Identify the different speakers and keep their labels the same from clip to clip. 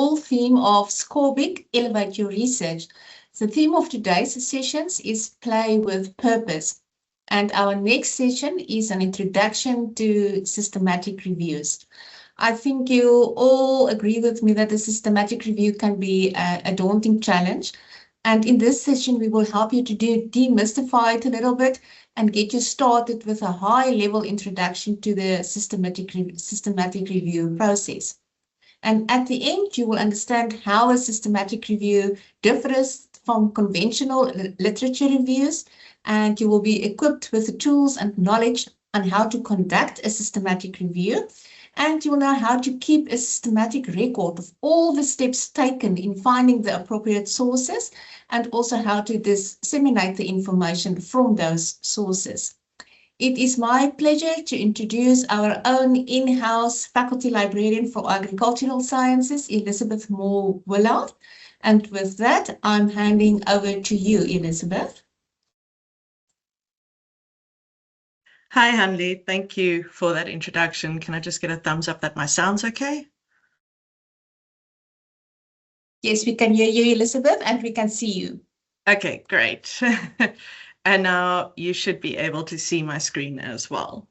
Speaker 1: whole theme of Score Big, Elevate Your Research. The theme of today's sessions is Play with Purpose. And our next session is an introduction to systematic reviews. I think you all agree with me that the systematic review can be a daunting challenge. And in this session, we will help you to demystify it a little bit and get you started with a high-level introduction to the systematic review process. And at the end, you will understand how a systematic review differs from conventional literature reviews, and you will be equipped with the tools and knowledge on how to conduct a systematic review. And you will know how to keep a systematic record of all the steps taken in finding the appropriate sources, and also how to disseminate the information from those sources. It is my pleasure to introduce our own in-house faculty librarian for agricultural sciences, Elizabeth Moll-Willard. And with that, I'm handing over to you, Elizabeth.
Speaker 2: Hi, Hanley. Thank you for that introduction. Can I just get a thumbs up that my sound's okay?
Speaker 1: Yes, we can hear you, Elizabeth, and we can see you.
Speaker 2: Okay, great. And now you should be able to see my screen as well.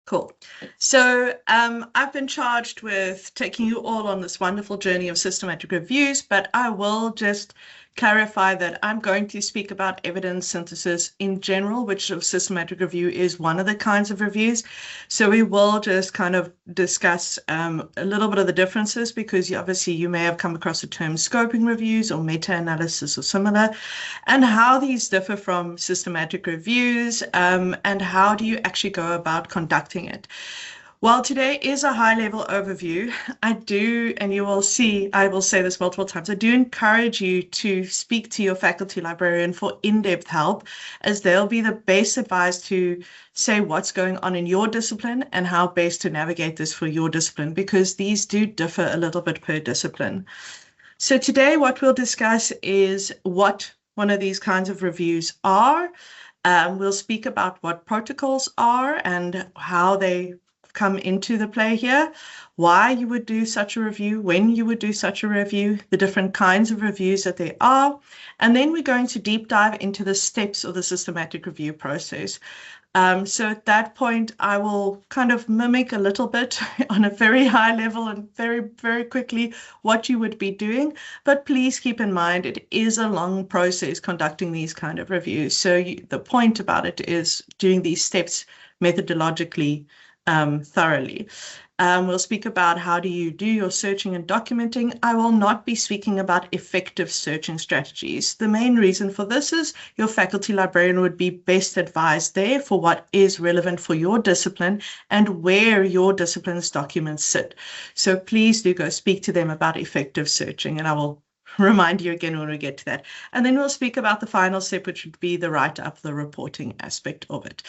Speaker 2: Cool. So I've been charged with taking you all on this wonderful journey of systematic reviews, but I will just clarify that I'm going to speak about evidence synthesis in general, which of systematic review is one of the kinds of reviews. So we will just kind of discuss a little bit of the differences, because obviously you may have come across the term scoping reviews or meta-analysis or similar, and how these differ from systematic reviews, and how do you actually go about conducting it. While today is a high-level overview, I do, and you will see, I will say this multiple times, I do encourage you to speak to your faculty librarian for in-depth help, as they'll be the best advised to say what's going on in your discipline and how best to navigate this for your discipline, because these do differ a little bit per discipline. So today what we'll discuss is what one of these kinds of reviews are. We'll speak about what protocols are and how they come into the play here, why you would do such a review, when you would do such a review, the different kinds of reviews that there are, and then we're going to deep dive into the steps of the systematic review process. So at that point, I will kind of mimic a little bit on a very high level and very, very quickly what you would be doing. But please keep in mind, it is a long process conducting these kind of reviews. So the point about it is doing these steps methodologically thoroughly. We'll speak about how do you do your searching and documenting. I will not be speaking about effective searching strategies. The main reason for this is your faculty librarian would be best advised there for what is relevant for your discipline and where your discipline's documents sit. So please do go speak to them about effective searching, and I will remind you again when we get to that. And then we'll speak about the final step, which would be the write-up, the reporting aspect of it.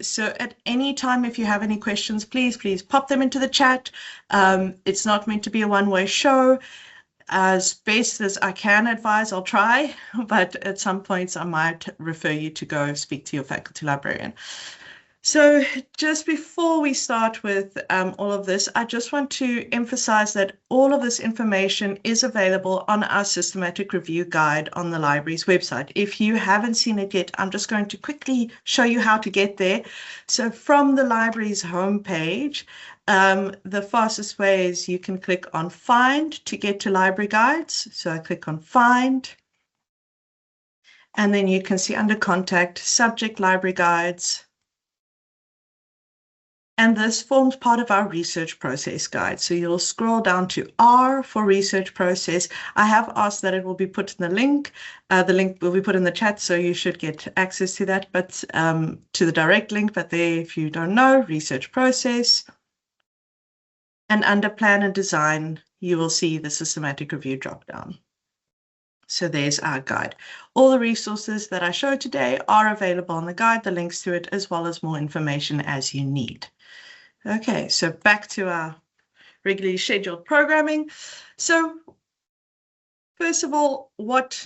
Speaker 2: So at any time, if you have any questions, please pop them into the chat. It's not meant to be a one-way show. As best as I can advise, I'll try, but at some points I might refer you to go speak to your faculty librarian. So just before we start with all of this, I just want to emphasize that all of this information is available on our systematic review guide on the library's website. If you haven't seen it yet, I'm just going to quickly show you how to get there. So from the library's homepage, the fastest way is you can click on Find to get to library guides. So I click on Find, and then you can see under Contact, Subject Library Guides. And this forms part of our research process guide. So you'll scroll down to R for research process. I have asked that it will be put in the link. The link will be put in the chat, so you should get access to that, but to the direct link. But there, if you don't know, research process. And under plan and design, you will see the systematic review dropdown. So there's our guide. All the resources that I showed today are available on the guide, the links to it, as well as more information as you need. Okay, so back to our regularly scheduled programming. So first of all, what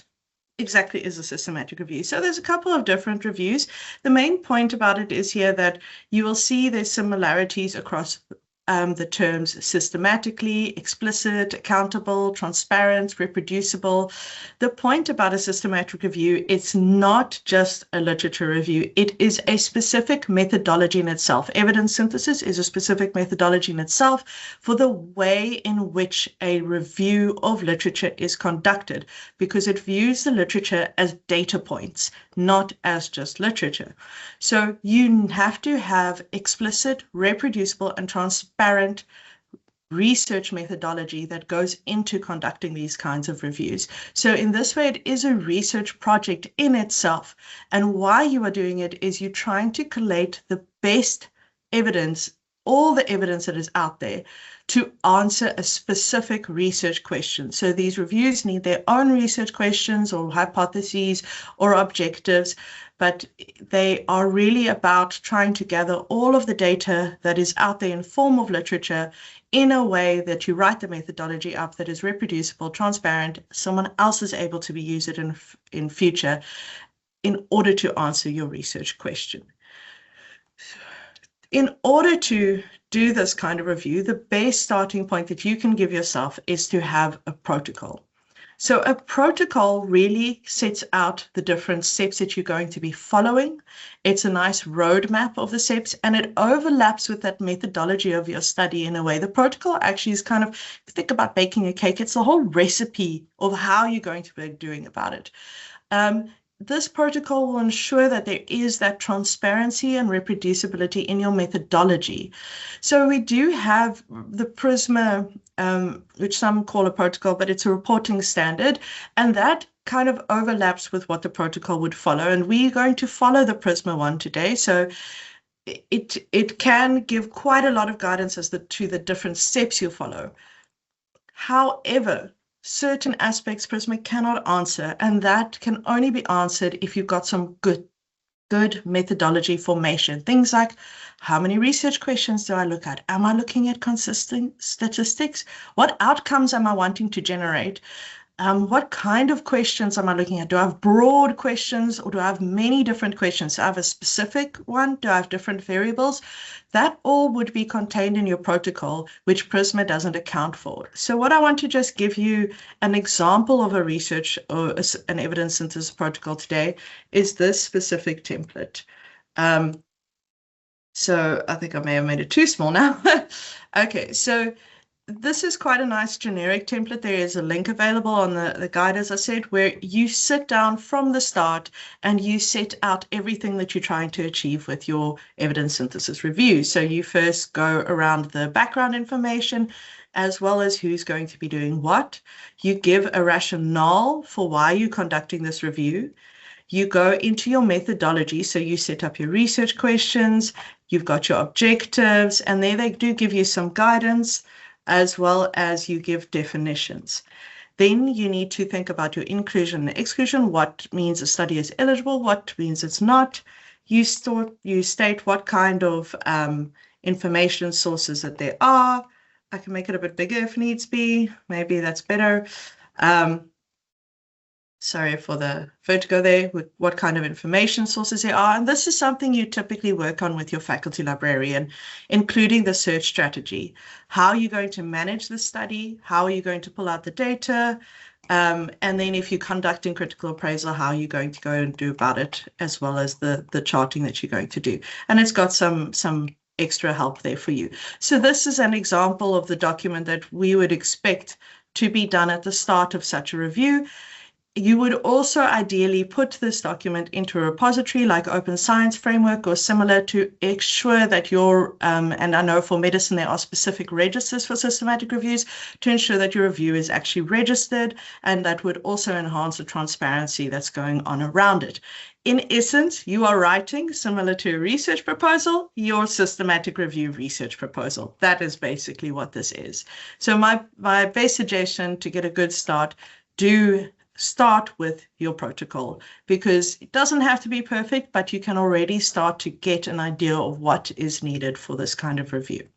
Speaker 2: exactly is a systematic review? So there's a couple of different reviews. The main point about it is here that you will see there's similarities across the terms systematically, explicit, accountable, transparent, reproducible. The point about a systematic review, it's not just a literature review. It is a specific methodology in itself. Evidence synthesis is a specific methodology in itself for the way in which a review of literature is conducted, because it views the literature as data points, not as just literature. So you have to have explicit, reproducible, and transparent research methodology that goes into conducting these kinds of reviews. So in this way, it is a research project in itself. And why you are doing it is you're trying to collate the best evidence, all the evidence that is out there, to answer a specific research question. So these reviews need their own research questions or hypotheses or objectives, but they are really about trying to gather all of the data that is out there in form of literature in a way that you write the methodology up that is reproducible, transparent, someone else is able to use it in future in order to answer your research question. In order to do this kind of review, the best starting point that you can give yourself is to have a protocol. So a protocol really sets out the different steps that you're going to be following. It's a nice roadmap of the steps, and it overlaps with that methodology of your study in a way. The protocol actually is kind of, if you think about baking a cake, it's the whole recipe of how you're going to be doing about it. This protocol will ensure that there is that transparency and reproducibility in your methodology. So we do have the PRISMA, which some call a protocol, but it's a reporting standard, and that kind of overlaps with what the protocol would follow. And we're going to follow the PRISMA one today. So it can give quite a lot of guidance as to the different steps you follow. However, certain aspects PRISMA cannot answer, and that can only be answered if you've got some good methodology formation. Things like, how many research questions do I look at? Am I looking at consistent statistics? What outcomes am I wanting to generate? What kind of questions am I looking at? Do I have broad questions, or do I have many different questions? Do I have a specific one? Do I have different variables? That all would be contained in your protocol, which PRISMA doesn't account for. So what I want to just give you an example of a research or an evidence synthesis protocol today is this specific template. So I think I may have made it too small now. Okay, so this is quite a nice generic template. There is a link available on the guide, as I said, where you sit down from the start and you set out everything that you're trying to achieve with your evidence synthesis review. So you first go around the background information, as well as who's going to be doing what. You give a rationale for why you're conducting this review. You go into your methodology, so you set up your research questions, you've got your objectives, and there they do give you some guidance, as well as you give definitions. Then you need to think about your inclusion and exclusion, what means a study is eligible, what means it's not. You state what kind of information sources that there are. I can make it a bit bigger if needs be. Maybe that's better. Sorry for the vertigo there, with what kind of information sources there are. And this is something you typically work on with your faculty librarian, including the search strategy. How are you going to manage the study? How are you going to pull out the data? And then if you're conducting critical appraisal, how are you going to go and do about it, as well as the charting that you're going to do. And it's got some extra help there for you. So this is an example of the document that we would expect to be done at the start of such a review. You would also ideally put this document into a repository like Open Science Framework or similar to ensure that your, and I know for medicine there are specific registers for systematic reviews, to ensure that your review is actually registered, and that would also enhance the transparency that's going on around it. In essence, you are writing, similar to a research proposal, your systematic review research proposal. That is basically what this is. So my best suggestion to get a good start, do start with your protocol, because it doesn't have to be perfect, but you can already start to get an idea of what is needed for this kind of review.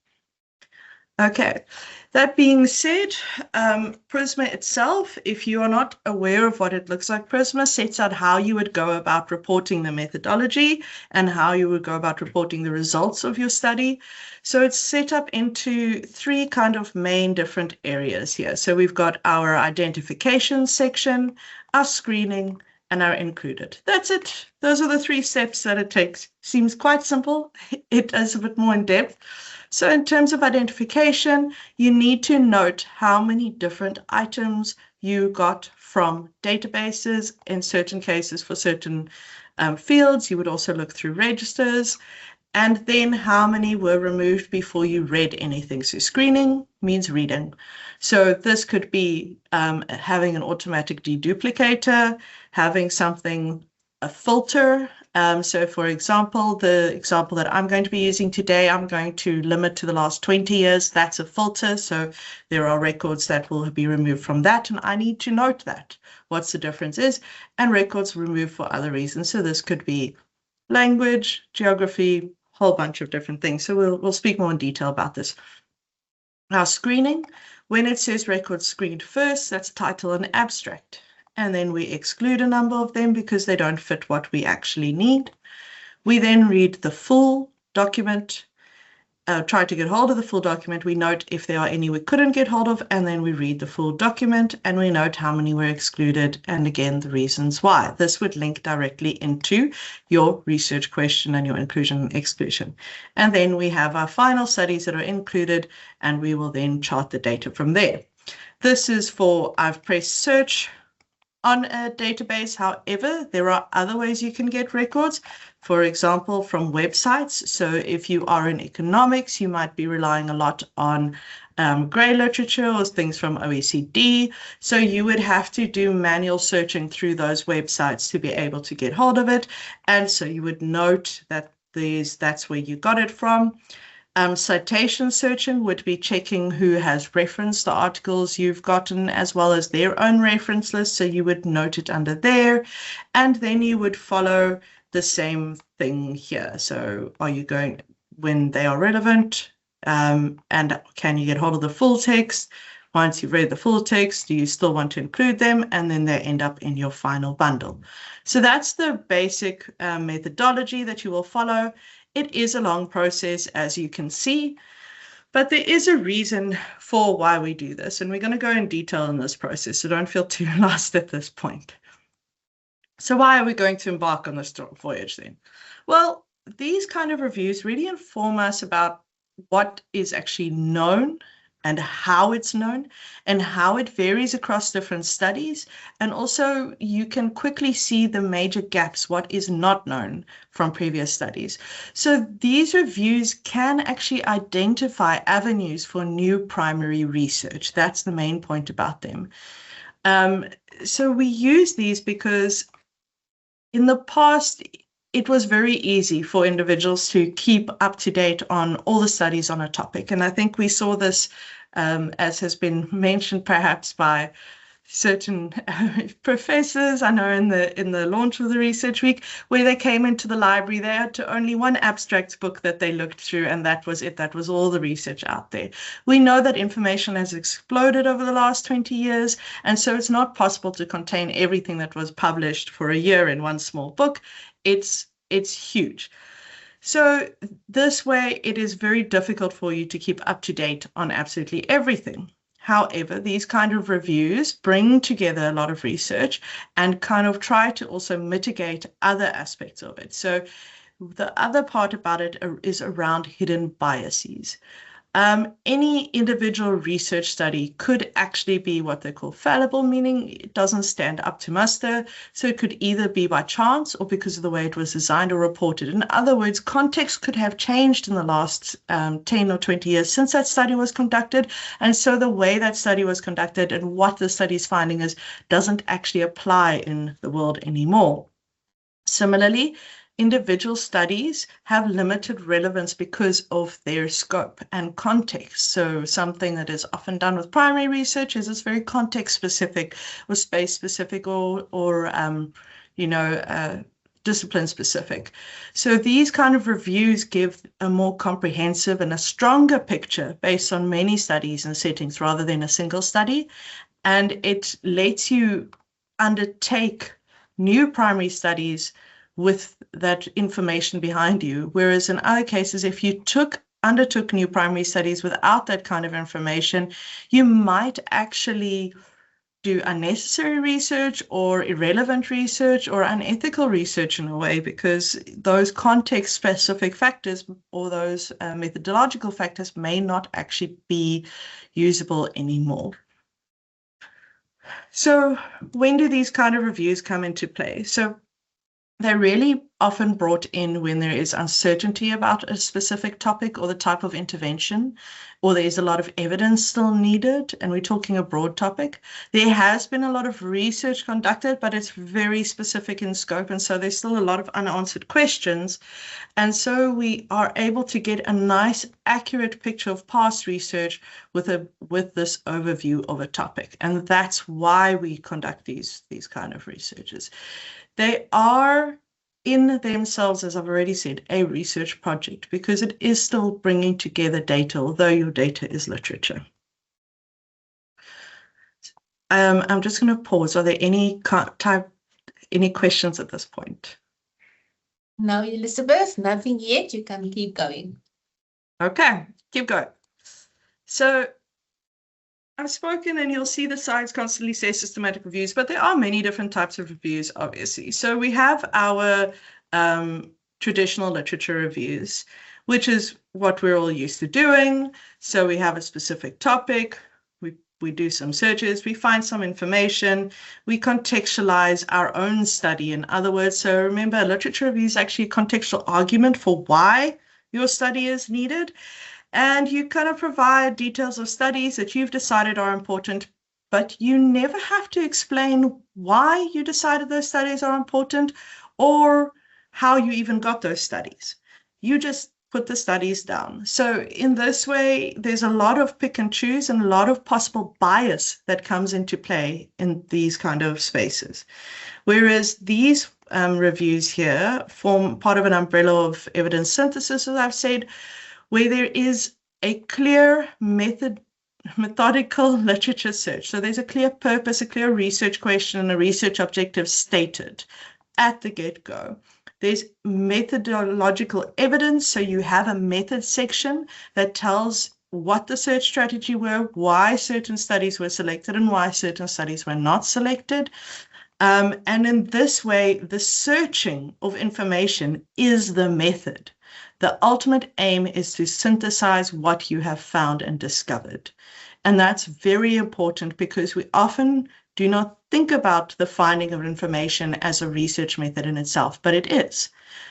Speaker 2: Okay, that being said, Prisma itself, if you are not aware of what it looks like, Prisma sets out how you would go about reporting the methodology and how you would go about reporting the results of your study. So it's set up into three kind of main different areas here. So we've got our identification section, our screening, and our included. That's it. Those are the three steps that it takes. Seems quite simple. It is a bit more in depth. So in terms of identification, you need to note how many different items you got from databases. In certain cases, for certain fields, you would also look through registers, and then how many were removed before you read anything. So screening means reading. So this could be having an automatic deduplicator, having something, a filter. So for example, the example that I'm going to be using today, I'm going to limit to the last 20 years. That's a filter. So there are records that will be removed from that, and I need to note that, what's the difference is, and records removed for other reasons. So this could be language, geography, whole bunch of different things. So we'll speak more in detail about this. Now, screening, when it says records screened first, that's title and abstract. And then we exclude a number of them because they don't fit what we actually need. We then read the full document, try to get hold of the full document. We note if there are any we couldn't get hold of, and then we read the full document and we note how many were excluded and again the reasons why. This would link directly into your research question and your inclusion and exclusion. And then we have our final studies that are included, and we will then chart the data from there. This is for, I've pressed search on a database. However, there are other ways you can get records, for example, from websites. So if you are in economics, you might be relying a lot on grey literature or things from OECD. So you would have to do manual searching through those websites to be able to get hold of it. And so you would note that that's where you got it from. Citation searching would be checking who has referenced the articles you've gotten, as well as their own reference list. So you would note it under there, and then you would follow the same thing here. So are you going when they are relevant, and can you get hold of the full text? Once you've read the full text, do you still want to include them? And then they end up in your final bundle. So that's the basic methodology that you will follow. It is a long process, as you can see, but there is a reason for why we do this, and we're going to go in detail in this process, so don't feel too lost at this point. So why are we going to embark on this voyage then? Well, these kind of reviews really inform us about what is actually known and how it's known and how it varies across different studies. And also you can quickly see the major gaps, what is not known from previous studies. So these reviews can actually identify avenues for new primary research. That's the main point about them. So we use these because in the past, it was very easy for individuals to keep up to date on all the studies on a topic. And I think we saw this, as has been mentioned perhaps by certain professors, I know in the launch of the research week, where they came into the library, they had only one abstract book that they looked through, and that was it. That was all the research out there. We know that information has exploded over the last 20 years, and so it's not possible to contain everything that was published for a year in one small book. It's huge. So this way, it is very difficult for you to keep up to date on absolutely everything. However, these kind of reviews bring together a lot of research and kind of try to also mitigate other aspects of it. So the other part about it is around hidden biases. Any individual research study could actually be what they call fallible, meaning it doesn't stand up to muster. So it could either be by chance or because of the way it was designed or reported. In other words, context could have changed in the last 10 or 20 years since that study was conducted. And so the way that study was conducted and what the study's finding is doesn't actually apply in the world anymore. Similarly, individual studies have limited relevance because of their scope and context. So something that is often done with primary research is it's very context specific or space specific or discipline specific. So these kind of reviews give a more comprehensive and a stronger picture based on many studies and settings rather than a single study. And it lets you undertake new primary studies with that information behind you. Whereas in other cases, if you undertook new primary studies without that kind of information, you might actually do unnecessary research or irrelevant research or unethical research in a way, because those context-specific factors or those methodological factors may not actually be usable anymore. So when do these kind of reviews come into play? So they're really often brought in when there is uncertainty about a specific topic or the type of intervention, or there's a lot of evidence still needed, and we're talking a broad topic. There has been a lot of research conducted, but it's very specific in scope, and so there's still a lot of unanswered questions. And so we are able to get a nice, accurate picture of past research with this overview of a topic. And that's why we conduct these kind of researches. They are in themselves, as I've already said, a research project, because it is still bringing together data, although your data is literature. I'm just going to pause. Are there any questions at this point?
Speaker 1: No, Elizabeth, nothing yet. You can keep going.
Speaker 2: Okay, keep going. So I've spoken, and you'll see the slides constantly say systematic reviews, but there are many different types of reviews, obviously. So we have our traditional literature reviews, which is what we're all used to doing. So we have a specific topic, we do some searches, we find some information, we contextualize our own study, in other words. So remember, a literature review is actually a contextual argument for why your study is needed. And you kind of provide details of studies that you've decided are important, but you never have to explain why you decided those studies are important or how you even got those studies. You just put the studies down. So in this way, there's a lot of pick and choose and a lot of possible bias that comes into play in these kind of spaces. Whereas these reviews here form part of an umbrella of evidence synthesis, as I've said, where there is a clear methodical literature search. So there's a clear purpose, a clear research question, and a research objective stated at the get-go. There's methodological evidence. So you have a method section that tells what the search strategy were, why certain studies were selected, and why certain studies were not selected. And in this way, the searching of information is the method. The ultimate aim is to synthesize what you have found and discovered. And that's very important, because we often do not think about the finding of information as a research method in itself, but it is.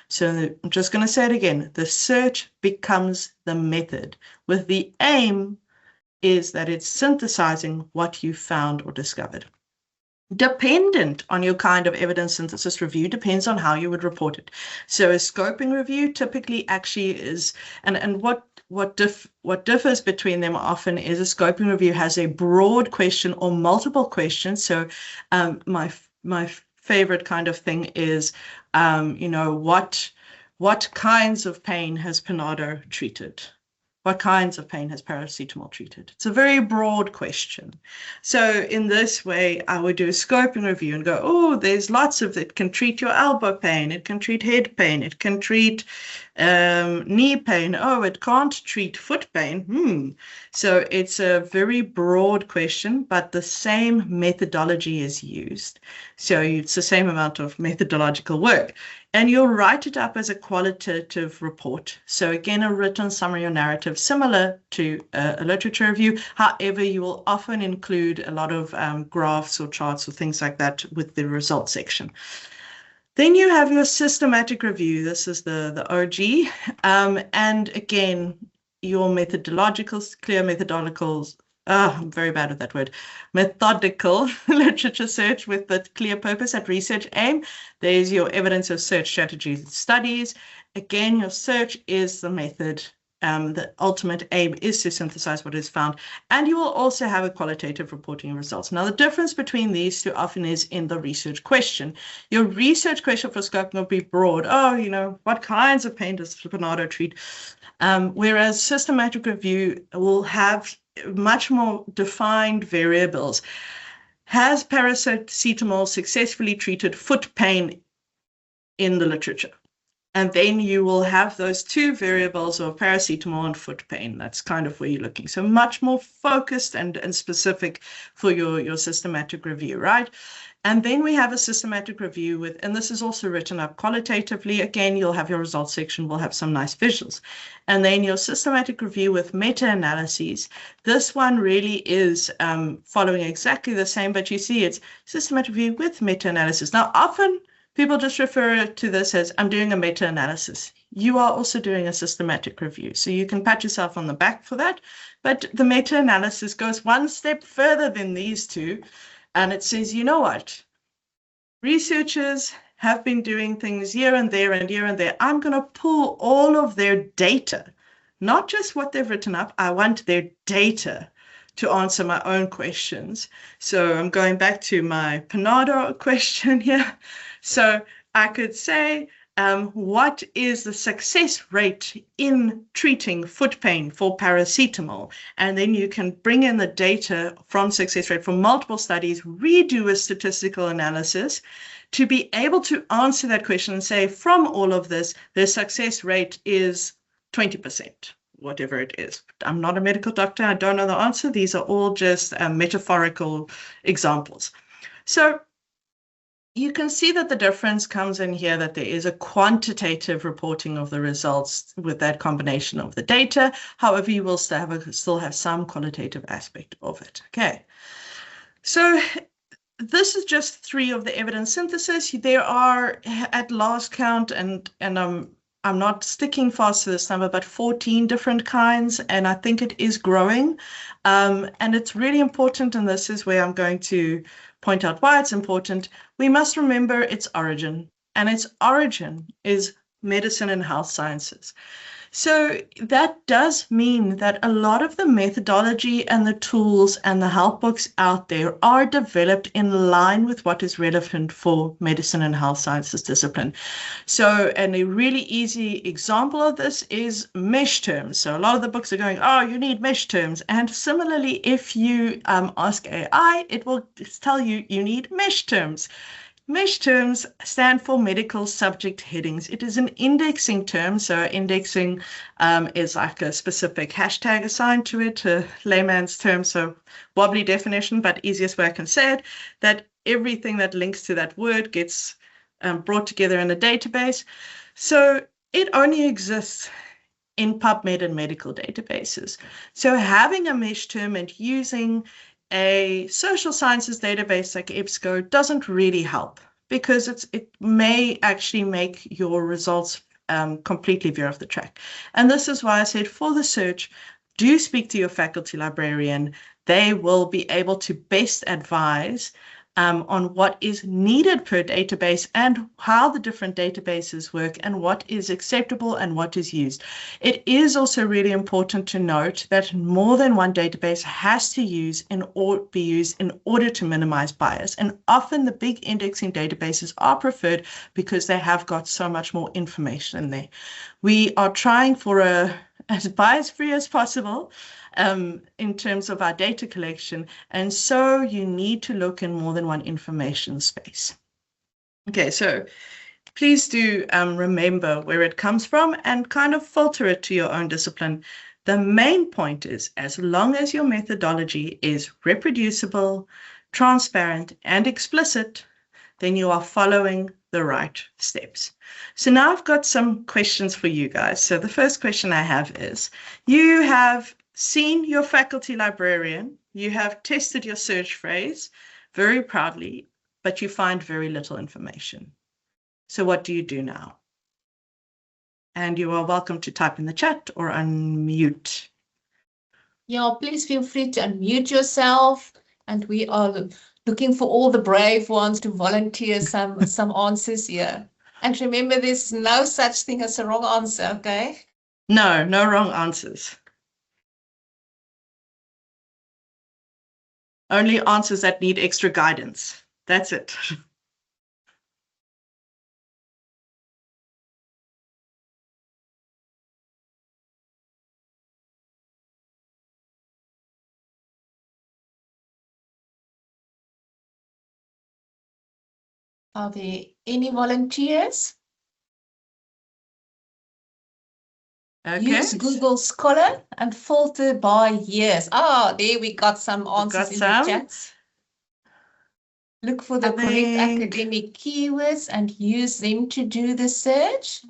Speaker 2: So I'm just going to say it again. The search becomes the method, with the aim is that it's synthesizing what you found or discovered. Dependent on your kind of evidence synthesis review depends on how you would report it. So a scoping review typically actually is, and what differs between them often is a scoping review has a broad question or multiple questions. So my favorite kind of thing is, what kinds of pain has Panado treated? What kinds of pain has paracetamol treated? It's a very broad question. So in this way, I would do a scoping review and go, oh, there's lots of it. Can treat your elbow pain. It can treat head pain. It can treat knee pain. Oh, it can't treat foot pain. So it's a very broad question, but the same methodology is used. So it's the same amount of methodological work. And you'll write it up as a qualitative report. So again, a written summary or narrative similar to a literature review. However, you will often include a lot of graphs or charts or things like that with the results section. Then you have your systematic review. This is the OG. And again, your methodologicals, clear methodologicals. I'm very bad with that word. Methodical literature search with the clear purpose and research aim. There's your evidence of search strategies and studies. Again, your search is the method, the ultimate aim is to synthesize what is found, and you will also have a qualitative reporting of results. Now, the difference between these two often is in the research question. Your research question for scoping will be broad. Oh, you know, what kinds of pain does Flippinato treat? Whereas systematic review will have much more defined variables. Has paracetamol successfully treated foot pain in the literature? And then you will have those two variables of paracetamol and foot pain. That's kind of where you're looking. So much more focused and specific for your systematic review, right? And then we have a systematic review with, and this is also written up qualitatively. Again, you'll have your results section, will have some nice visuals. And then your systematic review with meta-analyses. This one really is following exactly the same, but you see it's systematic review with meta-analysis. Now, often people just refer to this as, I'm doing a meta-analysis. You are also doing a systematic review. So you can pat yourself on the back for that. But the meta-analysis goes one step further than these two. And it says, you know what? Researchers have been doing things here and there and here and there. I'm going to pull all of their data, not just what they've written up. I want their data to answer my own questions. So I'm going back to my Panado question here. So I could say, what is the success rate in treating foot pain for paracetamol? And then you can bring in the data from success rate from multiple studies, redo a statistical analysis to be able to answer that question and say, from all of this, the success rate is 20%, whatever it is. I'm not a medical doctor. I don't know the answer. These are all just metaphorical examples. So you can see that the difference comes in here, that there is a quantitative reporting of the results with that combination of the data. However, you will still have some qualitative aspect of it. Okay, so this is just 3 of the evidence synthesis. There are, at last count, and I'm not sticking fast to this number, but 14 different kinds, and I think it is growing. And it's really important, and this is where I'm going to point out why it's important. We must remember its origin, and its origin is medicine and health sciences. So that does mean that a lot of the methodology and the tools and the help books out there are developed in line with what is relevant for medicine and health sciences discipline. So, and a really easy example of this is mesh terms. So a lot of the books are going, oh, you need mesh terms. And similarly, if you ask AI, it will tell you you need mesh terms. Mesh terms stand for medical subject headings. It is an indexing term. So indexing is like a specific hashtag assigned to it, a layman's term. So wobbly definition, but easiest way I can say it, that everything that links to that word gets brought together in a database. So it only exists in PubMed and medical databases. So having a mesh term and using a social sciences database like EBSCO doesn't really help, because it may actually make your results completely veer off the track. And this is why I said, for the search, do speak to your faculty librarian. They will be able to best advise on what is needed per database and how the different databases work and what is acceptable and what is used. It is also really important to note that more than one database has to be used in order to minimize bias. And often the big indexing databases are preferred because they have got so much more information in there. We are trying for as bias-free as possible in terms of our data collection. And so you need to look in more than one information space. Okay, so please do remember where it comes from and kind of filter it to your own discipline. The main point is, as long as your methodology is reproducible, transparent, and explicit, then you are following the right steps. So now I've got some questions for you guys. So the first question I have is, you have seen your faculty librarian, you have tested your search phrase very proudly, but you find very little information. So what do you do now? And you are welcome to type in the chat or unmute.
Speaker 1: Yeah, please feel free to unmute yourself. And we are looking for all the brave ones to volunteer some answers here. And remember, there's no such thing as a wrong answer, okay?
Speaker 2: No, no wrong answers. Only answers that need extra guidance. That's it.
Speaker 1: Are there any volunteers?
Speaker 2: Okay.
Speaker 1: Use Google Scholar and filter by years. Oh, there we got some answers in the chat. Look for the correct academic keywords and use them to do the search.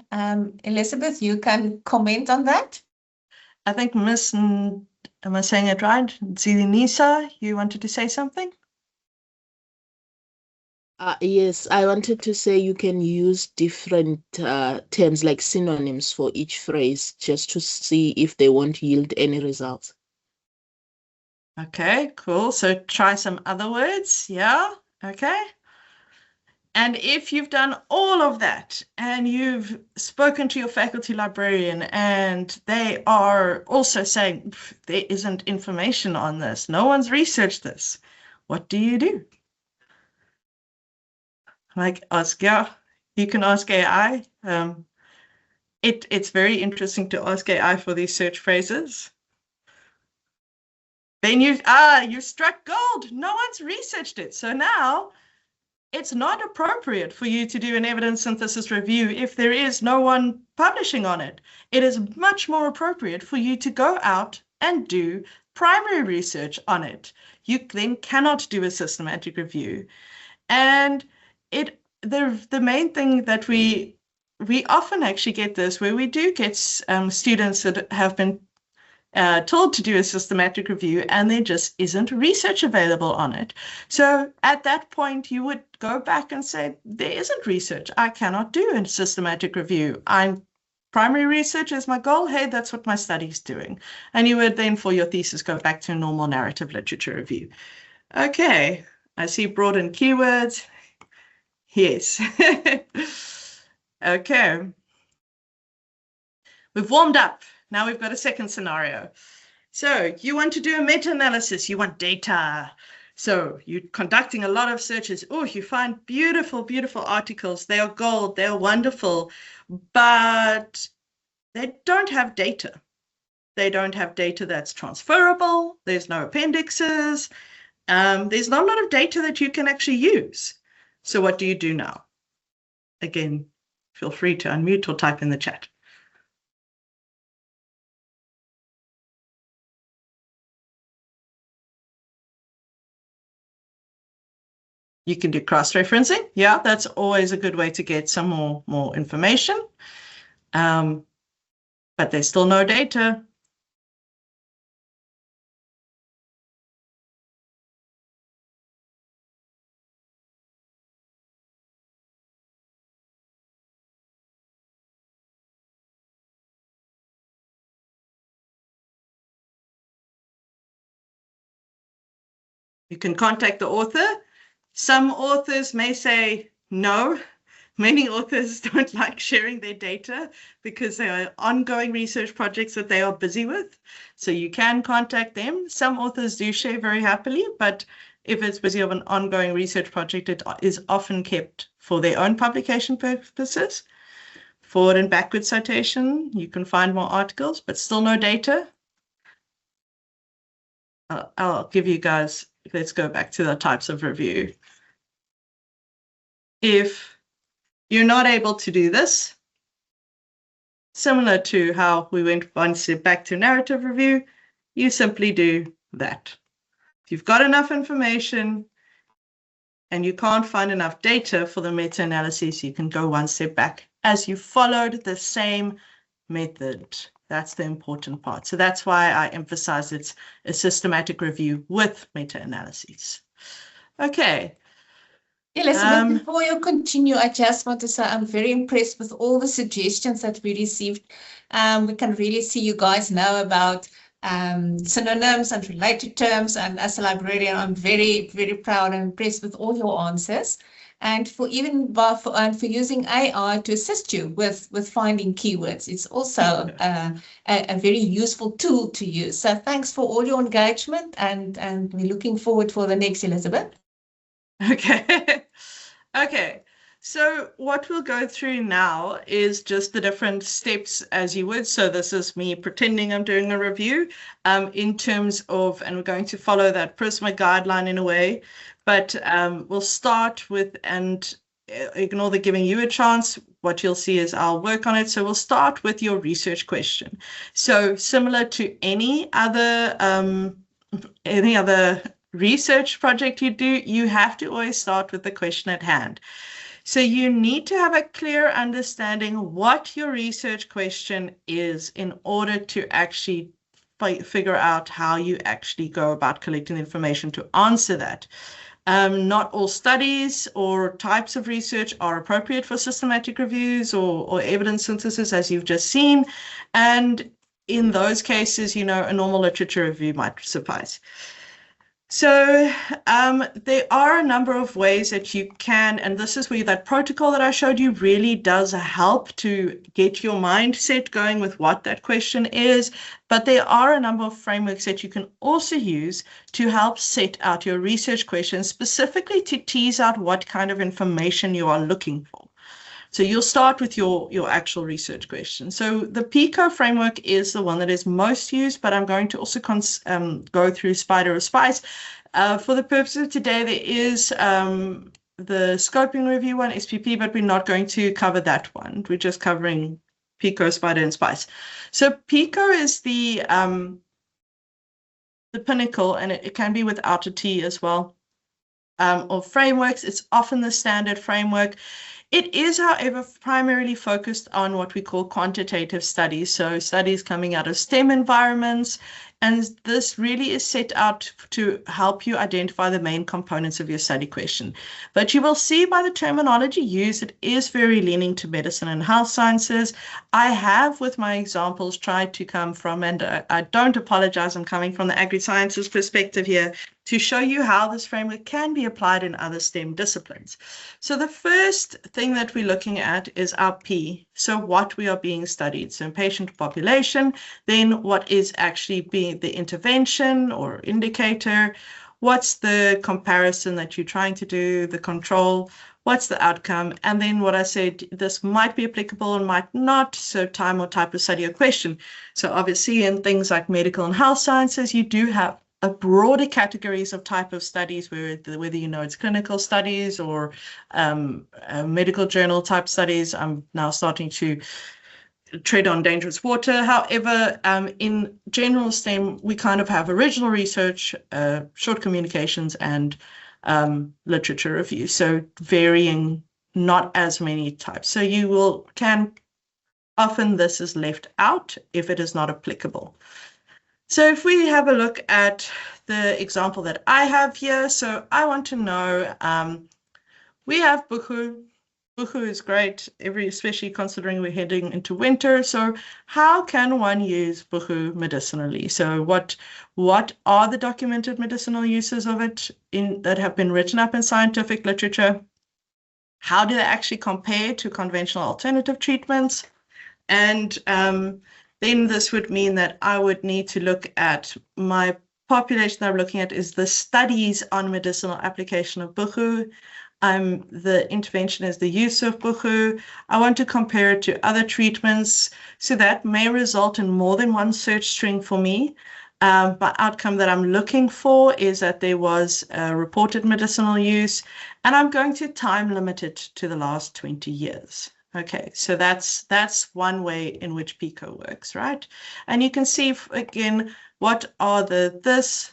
Speaker 1: Elizabeth, you can comment on that.
Speaker 2: I think Miss, am I saying it right? Zilinisa, you wanted to say something?
Speaker 3: Yes, I wanted to say you can use different terms like synonyms for each phrase just to see if they won't yield any results.
Speaker 2: Okay, cool. So try some other words. Yeah, okay. And if you've done all of that and you've spoken to your faculty librarian and they are also saying there isn't information on this, no one's researched this, what do you do? Like ask, yeah, you can ask AI. It's very interesting to ask AI for these search phrases. Then you struck gold. No one's researched it. So now it's not appropriate for you to do an evidence synthesis review if there is no one publishing on it. It is much more appropriate for you to go out and do primary research on it. You then cannot do a systematic review. And the main thing that we often actually get this, where we do get students that have been told to do a systematic review and there just isn't research available on it. So at that point, you would go back and say, there isn't research. I cannot do a systematic review. Primary research is my goal. Hey, that's what my study's doing. And you would then, for your thesis, go back to a normal narrative literature review. Okay, I see broaden keywords. Yes. Okay. We've warmed up. Now we've got a second scenario. So you want to do a meta-analysis. You want data. So you're conducting a lot of searches. Oh, you find beautiful, beautiful articles. They are gold. They are wonderful. But they don't have data. They don't have data that's transferable. There's no appendixes. There's not a lot of data that you can actually use. So what do you do now? Again, feel free to unmute or type in the chat. You can do cross-referencing. Yeah, that's always a good way to get some more information. But there's still no data. You can contact the author. Some authors may say no. Many authors don't like sharing their data because they are ongoing research projects that they are busy with. So you can contact them. Some authors do share very happily, but if it's busy of an ongoing research project, it is often kept for their own publication purposes. Forward and backward citation, you can find more articles, but still no data. I'll give you guys, let's go back to the types of review. If you're not able to do this, similar to how we went one step back to narrative review, you simply do that. If you've got enough information and you can't find enough data for the meta-analysis, you can go one step back as you followed the same method. That's the important part. So that's why I emphasize it's a systematic review with meta-analyses. Okay.
Speaker 1: Elizabeth, before you continue, I just want to say I'm very impressed with all the suggestions that we received. We can really see you guys know about synonyms and related terms. And as a librarian, I'm very, very proud and impressed with all your answers. and for using AI to assist you with finding keywords. It's also a very useful tool to use. So thanks for all your engagement, and we're looking forward for the next, Elizabeth.
Speaker 2: Okay. Okay. So what we'll go through now is just the different steps as you would. So this is me pretending I'm doing a review in terms of, and we're going to follow that PRISMA guideline in a way, but we'll start with, and ignore the giving you a chance. What you'll see is I'll work on it. So we'll start with your research question. So similar to any other research project you do, you have to always start with the question at hand. So you need to have a clear understanding what your research question is in order to actually figure out how you actually go about collecting information to answer that. Not all studies or types of research are appropriate for systematic reviews or evidence synthesis, as you've just seen. And in those cases, a normal literature review might suffice. So there are a number of ways that you can, and this is where that protocol that I showed you really does help to get your mindset going with what that question is. But there are a number of frameworks that you can also use to help set out your research questions, specifically to tease out what kind of information you are looking for. So you'll start with your actual research question. So the PICO framework is the one that is most used, but I'm going to also go through Spider of Spice. For the purpose of today, there is the scoping review one, SPP, but we're not going to cover that one. We're just covering PICO, Spider, and Spice. So PICO is the pinnacle, and it can be without a T as well, of frameworks. It's often the standard framework. It is, however, primarily focused on what we call quantitative studies, so studies coming out of STEM environments, and this really is set out to help you identify the main components of your study question. But you will see by the terminology used, it is very leaning to medicine and health sciences. I have, with my examples, tried to come from, and I don't apologize, I'm coming from the AgriSciences perspective here, to show you how this framework can be applied in other STEM disciplines. So the first thing that we're looking at is our P, so what we are being studied. So in patient population, then what is actually being the intervention or indicator, what's the comparison that you're trying to do, the control, what's the outcome, and then what I said, this might be applicable and might not, so time or type of study or question. So obviously in things like medical and health sciences, you do have a broader categories of type of studies, whether it's clinical studies or medical journal type studies. I'm now starting to tread on dangerous water. However, in general STEM, we kind of have original research, short communications, and literature review. So varying, not as many types. So you often this is left out if it is not applicable. So if we have a look at the example that I have here, so I want to know, we have buchu. Buchu is great, especially considering we're heading into winter. So how can one use buchu medicinally? So what are the documented medicinal uses of it that have been written up in scientific literature? How do they actually compare to conventional alternative treatments? And then this would mean that I would need to look at my population that I'm looking at is the studies on medicinal application of buchu. The intervention is the use of buchu. I want to compare it to other treatments. So that may result in more than one search string for me. But outcome that I'm looking for is that there was a reported medicinal use, and I'm going to time limit it to the last 20 years. Okay, so that's one way in which PICO works, right? And you can see again, what are this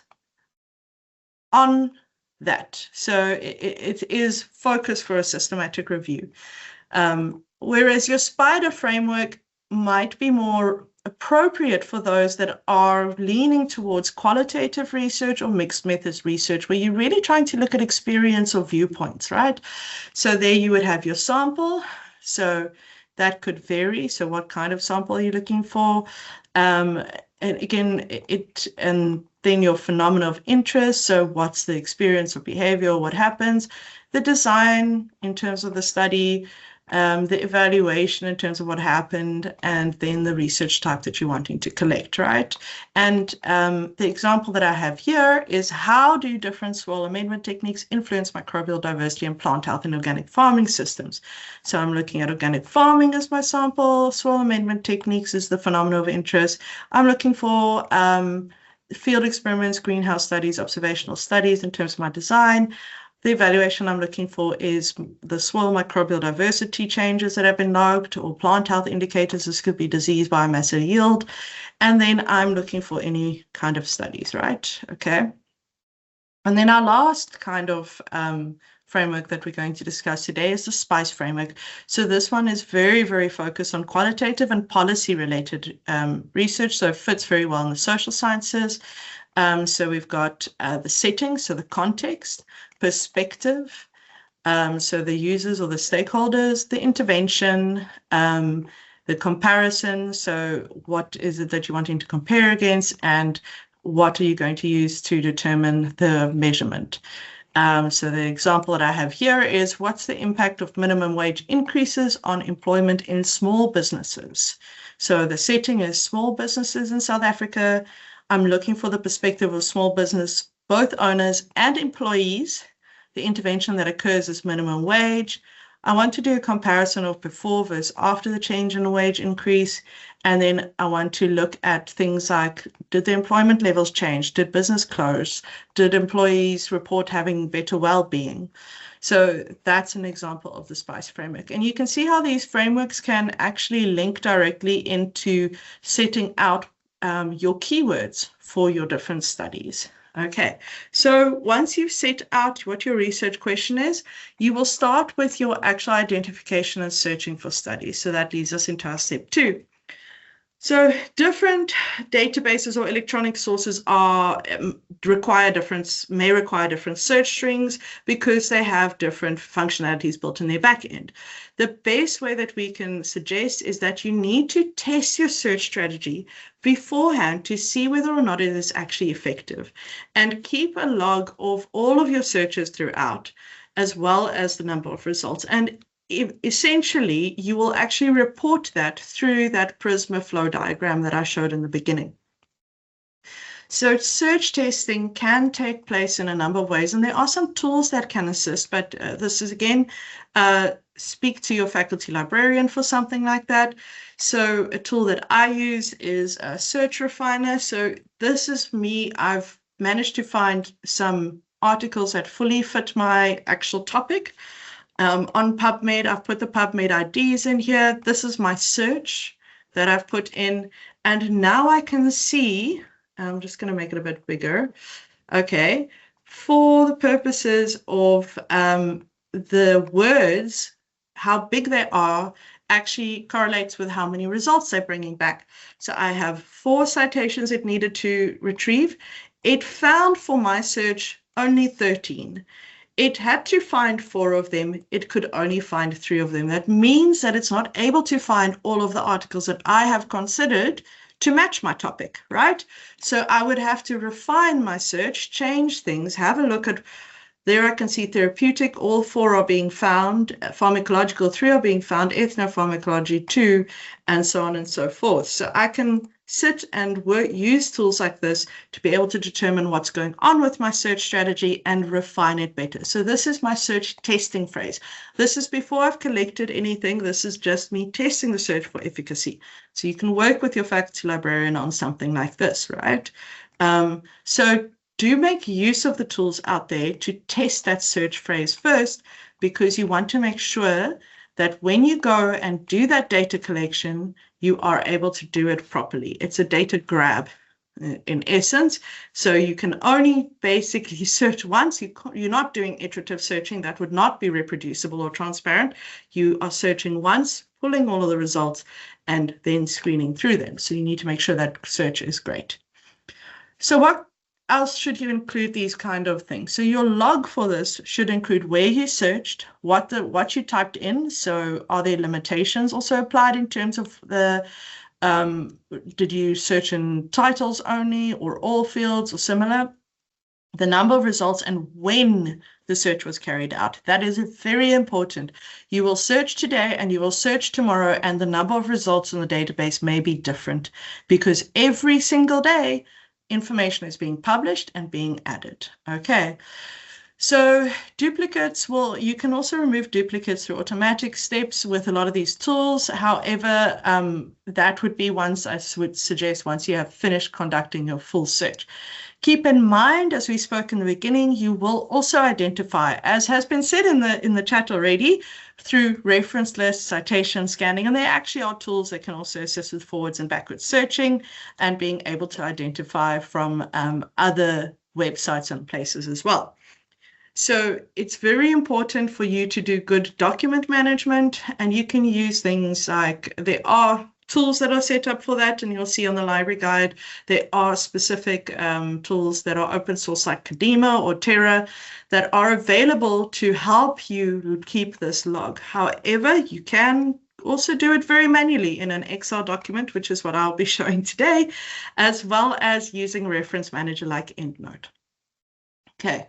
Speaker 2: on that. So it is focused for a systematic review. Whereas your Spider framework might be more appropriate for those that are leaning towards qualitative research or mixed methods research, where you're really trying to look at experience or viewpoints, right? So there you would have your sample. So that could vary. So what kind of sample are you looking for? And again, and then your phenomena of interest. So what's the experience or behavior, what happens? the design in terms of the study, the evaluation in terms of what happened, and then the research type that you're wanting to collect, right? And the example that I have here is how do different soil amendment techniques influence microbial diversity and plant health in organic farming systems? So I'm looking at organic farming as my sample, soil amendment techniques is the phenomenon of interest. I'm looking for field experiments, greenhouse studies, observational studies in terms of my design. The evaluation I'm looking for is the soil microbial diversity changes that have been logged or plant health indicators. This could be disease, biomass, or yield. And then I'm looking for any kind of studies, right? Okay. And then our last kind of framework that we're going to discuss today is the SPICE framework. So this one is very, very focused on qualitative and policy-related research, so it fits very well in the social sciences. So we've got the setting, so the context, perspective, so the users or the stakeholders, the intervention, the comparison, so what is it that you're wanting to compare against, and what are you going to use to determine the measurement. So the example that I have here is what's the impact of minimum wage increases on employment in small businesses. So the setting is small businesses in South Africa. I'm looking for the perspective of small business, both owners and employees. The intervention that occurs is minimum wage. I want to do a comparison of before versus after the change in the wage increase. And then I want to look at things like, did the employment levels change? Did business close? Did employees report having better well-being? So that's an example of the SPICE framework. And you can see how these frameworks can actually link directly into setting out your keywords for your different studies. Okay, so once you've set out what your research question is, you will start with your actual identification and searching for studies. So that leads us into our step 2. So different databases or electronic sources may require different search strings because they have different functionalities built in their back end. The best way that we can suggest is that you need to test your search strategy beforehand to see whether or not it is actually effective, and keep a log of all of your searches throughout, as well as the number of results. And essentially, you will actually report that through that Prisma flow diagram that I showed in the beginning. So search testing can take place in a number of ways, and there are some tools that can assist, but this is, again, speak to your faculty librarian for something like that. So a tool that I use is a Search Refiner. So this is me. I've managed to find some articles that fully fit my actual topic. On PubMed, I've put the PubMed IDs in here. This is my search that I've put in. And now I can see, I'm just going to make it a bit bigger. Okay, for the purposes of the words, how big they are actually correlates with how many results they're bringing back. So I have 4 citations it needed to retrieve. It found for my search only 13. It had to find 4 of them. It could only find 3 of them. That means that it's not able to find all of the articles that I have considered to match my topic, right? So I would have to refine my search, change things, have a look at, there I can see therapeutic, all 4 are being found, pharmacological, 3 are being found, ethnopharmacology 2, and so on and so forth. So I can sit and use tools like this to be able to determine what's going on with my search strategy and refine it better. So this is my search testing phrase. This is before I've collected anything. This is just me testing the search for efficacy. So you can work with your faculty librarian on something like this, right? So do make use of the tools out there to test that search phrase first, because you want to make sure that when you go and do that data collection, you are able to do it properly. It's a data grab in essence. So you can only basically search once. You're not doing iterative searching. That would not be reproducible or transparent. You are searching once, pulling all of the results, and then screening through them. So you need to make sure that search is great. So what else should you include these kind of things? So your log for this should include where you searched, what you typed in. So are there limitations also applied in terms of the, did you search in titles only or all fields or similar? the number of results, and when the search was carried out. That is very important. You will search today and you will search tomorrow, and the number of results in the database may be different because every single day information is being published and being added. Okay. So duplicates, well, you can also remove duplicates through automatic steps with a lot of these tools. However, that would be once, I would suggest, once you have finished conducting your full search. Keep in mind, as we spoke in the beginning, you will also identify, as has been said in the chat already, through reference lists, citation scanning, and there actually are tools that can also assist with forwards and backwards searching and being able to identify from other websites and places as well. So it's very important for you to do good document management, and you can use things like, there are tools that are set up for that, and you'll see on the library guide, there are specific tools that are open source like Kadima or Terra that are available to help you keep this log. However, you can also do it very manually in an Excel document, which is what I'll be showing today, as well as using reference manager like EndNote. Okay.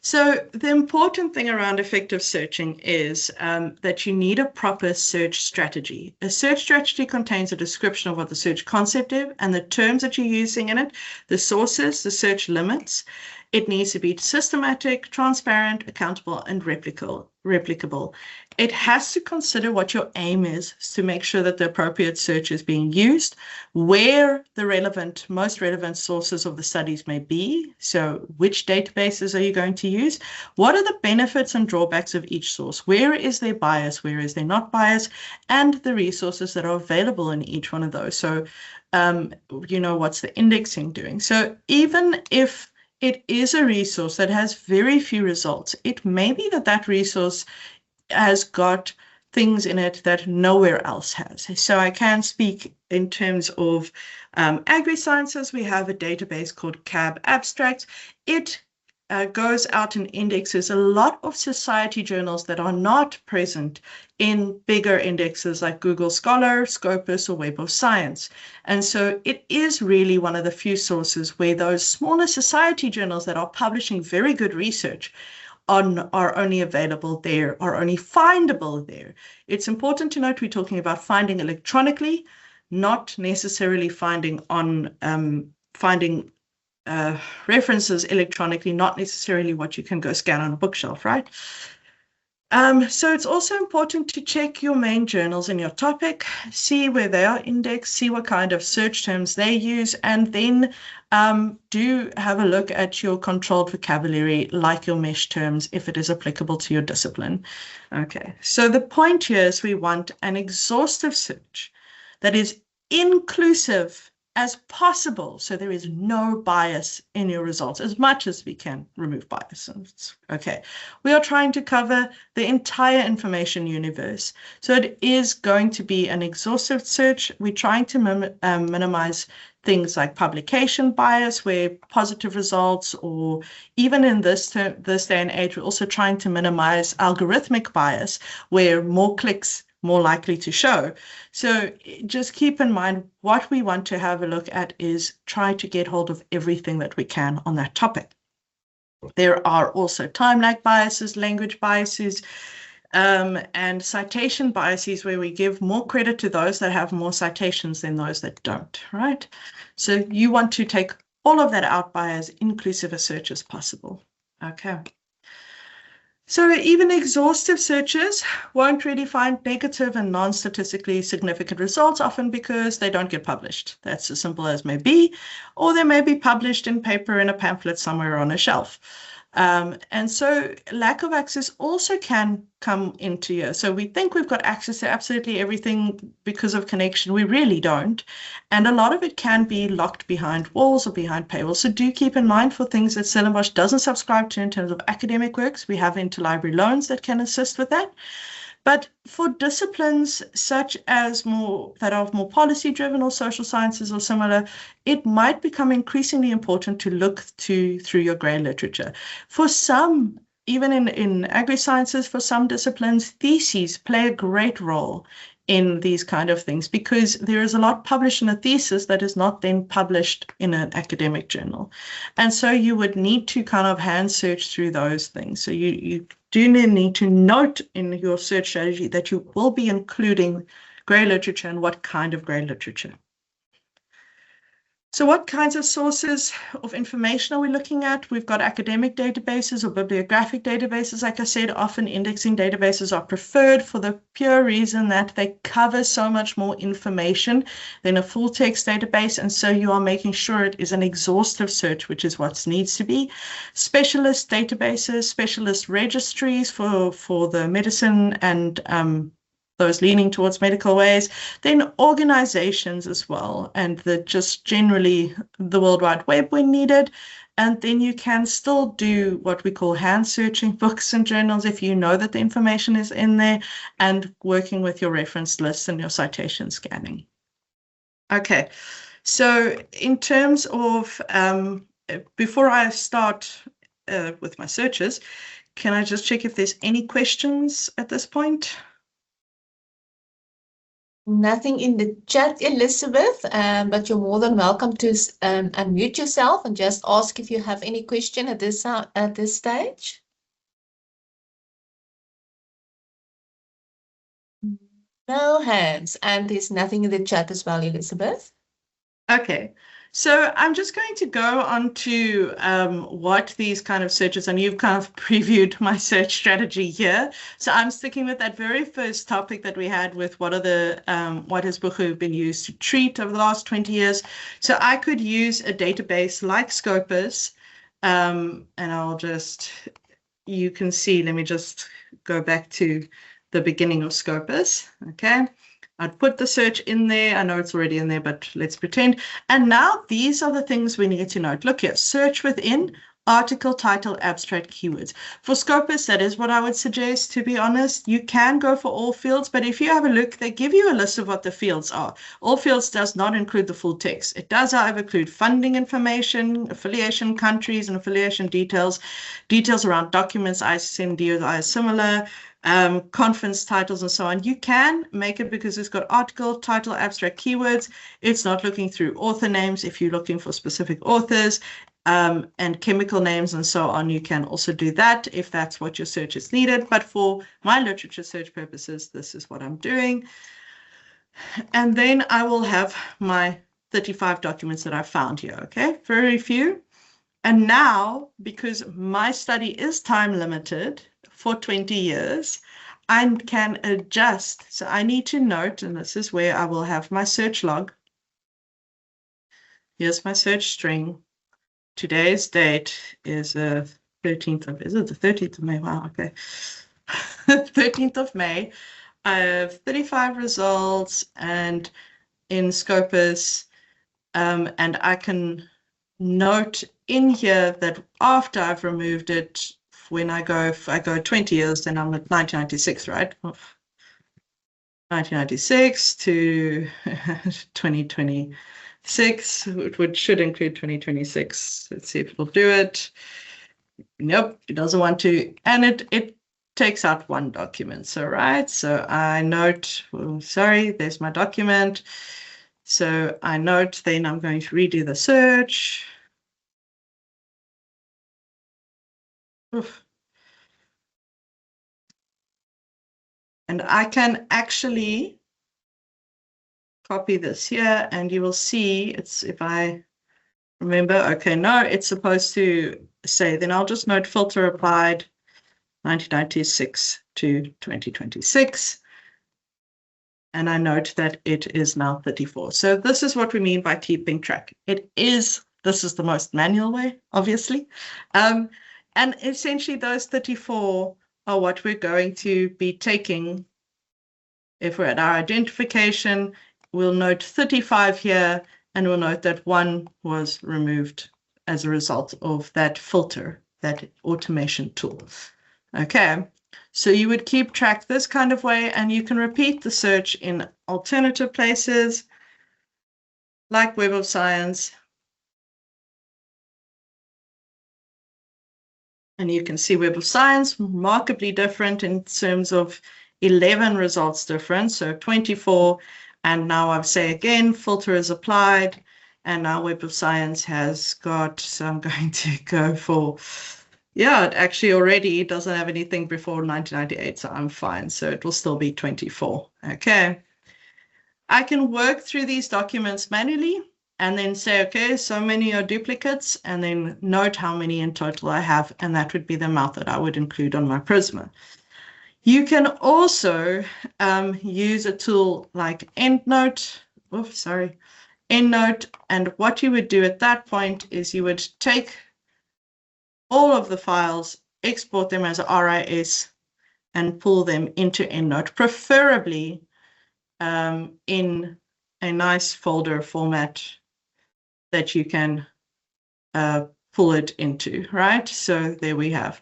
Speaker 2: So the important thing around effective searching is that you need a proper search strategy. A search strategy contains a description of what the search concept is and the terms that you're using in it, the sources, the search limits. It needs to be systematic, transparent, accountable, and replicable. It has to consider what your aim is to make sure that the appropriate search is being used, where the most relevant sources of the studies may be. So which databases are you going to use? What are the benefits and drawbacks of each source? Where is there bias? Where is there not bias? And the resources that are available in each one of those. So, what's the indexing doing? So even if it is a resource that has very few results, it may be that that resource has got things in it that nowhere else has. So I can speak in terms of AgriSciences. We have a database called CAB Abstracts. It goes out and indexes a lot of society journals that are not present in bigger indexes like Google Scholar, Scopus, or Web of Science. And so it is really one of the few sources where those smaller society journals that are publishing very good research are only available there, are only findable there. It's important to note we're talking about finding electronically, not necessarily finding references electronically, not necessarily what you can go scan on a bookshelf, right? So it's also important to check your main journals in your topic, see where they are indexed, see what kind of search terms they use, and then do have a look at your controlled vocabulary, like your mesh terms, if it is applicable to your discipline. Okay, so the point here is we want an exhaustive search that is inclusive as possible, so there is no bias in your results, as much as we can remove bias. Okay, we are trying to cover the entire information universe, so it is going to be an exhaustive search. We're trying to minimize things like publication bias, where positive results, or even in this day and age, we're also trying to minimize algorithmic bias, where more clicks more likely to show. So just keep in mind, what we want to have a look at is try to get hold of everything that we can on that topic. There are also time lag biases, language biases, and citation biases, where we give more credit to those that have more citations than those that don't, right? So you want to take all of that out by as inclusive a search as possible. Okay. So even exhaustive searches won't really find negative and non-statistically significant results, often because they don't get published. That's as simple as may be, or they may be published in paper in a pamphlet somewhere on a shelf. And so lack of access also can come into here. So we think we've got access to absolutely everything because of connection. We really don't. And a lot of it can be locked behind walls or behind paywalls. So do keep in mind, for things that Stellenbosch doesn't subscribe to in terms of academic works, we have interlibrary loans that can assist with that. But for disciplines such as that are more policy-driven or social sciences or similar, it might become increasingly important to look through your grey literature. For some, even in AgriSciences, for some disciplines, theses play a great role in these kind of things, because there is a lot published in a thesis that is not then published in an academic journal. And so you would need to kind of hand search through those things. So you do need to note in your search strategy that you will be including grey literature and what kind of grey literature. So what kinds of sources of information are we looking at? We've got academic databases or bibliographic databases. Like I said, often indexing databases are preferred for the pure reason that they cover so much more information than a full text database. And so you are making sure it is an exhaustive search, which is what needs to be. Specialist databases, specialist registries for the medicine and those leaning towards medical ways, then organizations as well, and just generally the World Wide Web when needed. And then you can still do what we call hand searching books and journals if you know that the information is in there, and working with your reference lists and your citation scanning. Okay, so in terms of, before I start with my searches, can I just check if there's any questions at this point?
Speaker 1: Nothing in the chat, Elizabeth, but you're more than welcome to unmute yourself and just ask if you have any question at this stage. No hands, and there's nothing in the chat as well, Elizabeth.
Speaker 2: Okay. So I'm just going to go on to what these kind of searches, and you've kind of previewed my search strategy here. So I'm sticking with that very first topic that we had with what has Buchu been used to treat over the last 20 years. So I could use a database like Scopus, and I'll just, you can see, let me just go back to the beginning of Scopus, okay? I'd put the search in there. I know it's already in there, but let's pretend. And now these are the things we need to note. Look here, search within, article, title, abstract, keywords. For Scopus, that is what I would suggest, to be honest. You can go for all fields, but if you have a look, they give you a list of what the fields are. All fields does not include the full text. It does, however, include funding information, affiliation countries, and affiliation details, details around documents, ISSN, DOI similar, conference titles and so on. You can make it because it's got article, title, abstract, keywords. It's not looking through author names. If you're looking for specific authors and chemical names and so on, you can also do that if that's what your search is needed. But for my literature search purposes, this is what I'm doing. And then I will have my 35 documents that I found here, okay? Very few. And now, because my study is time limited for 20 years, I can adjust. So I need to note, and this is where I will have my search log. Here's my search string. Today's date is the 13th of, is it the 13th of May? Wow, okay. 13th of May. I have 35 results and in Scopus, and I can note in here that after I've removed it, when I go 20 years, then I'm at 1996, right? 1996 to 2026, which should include 2026. Let's see if it'll do it. Nope, it doesn't want to, and it takes out one document. So, right, so I note, oh, sorry, there's my document. So I note, then I'm going to redo the search. Oof. And I can actually copy this here, and you will see it's, if I remember, okay, no, it's supposed to say, then I'll just note filter applied 1996 to 2026. And I note that it is now 34. So this is what we mean by keeping track. This is the most manual way, obviously. And essentially those 34 are what we're going to be taking. If we're at our identification, we'll note 35 here, and we'll note that one was removed as a result of that filter, that automation tool. Okay, so you would keep track this kind of way, and you can repeat the search in alternative places like Web of Science. And you can see Web of Science, remarkably different in terms of 11 results different, so 24. And now I've say again, filter is applied, and now Web of Science has got, so I'm going to go for, yeah, it actually already doesn't have anything before 1998, so I'm fine. So it will still be 24. Okay. I can work through these documents manually and then say, okay, so many are duplicates, and then note how many in total I have, and that would be the amount that I would include on my Prisma. You can also use a tool like EndNote, EndNote, and what you would do at that point is you would take all of the files, export them as a RIS, and pull them into EndNote, preferably in a nice folder format that you can pull it into, right? So there we have.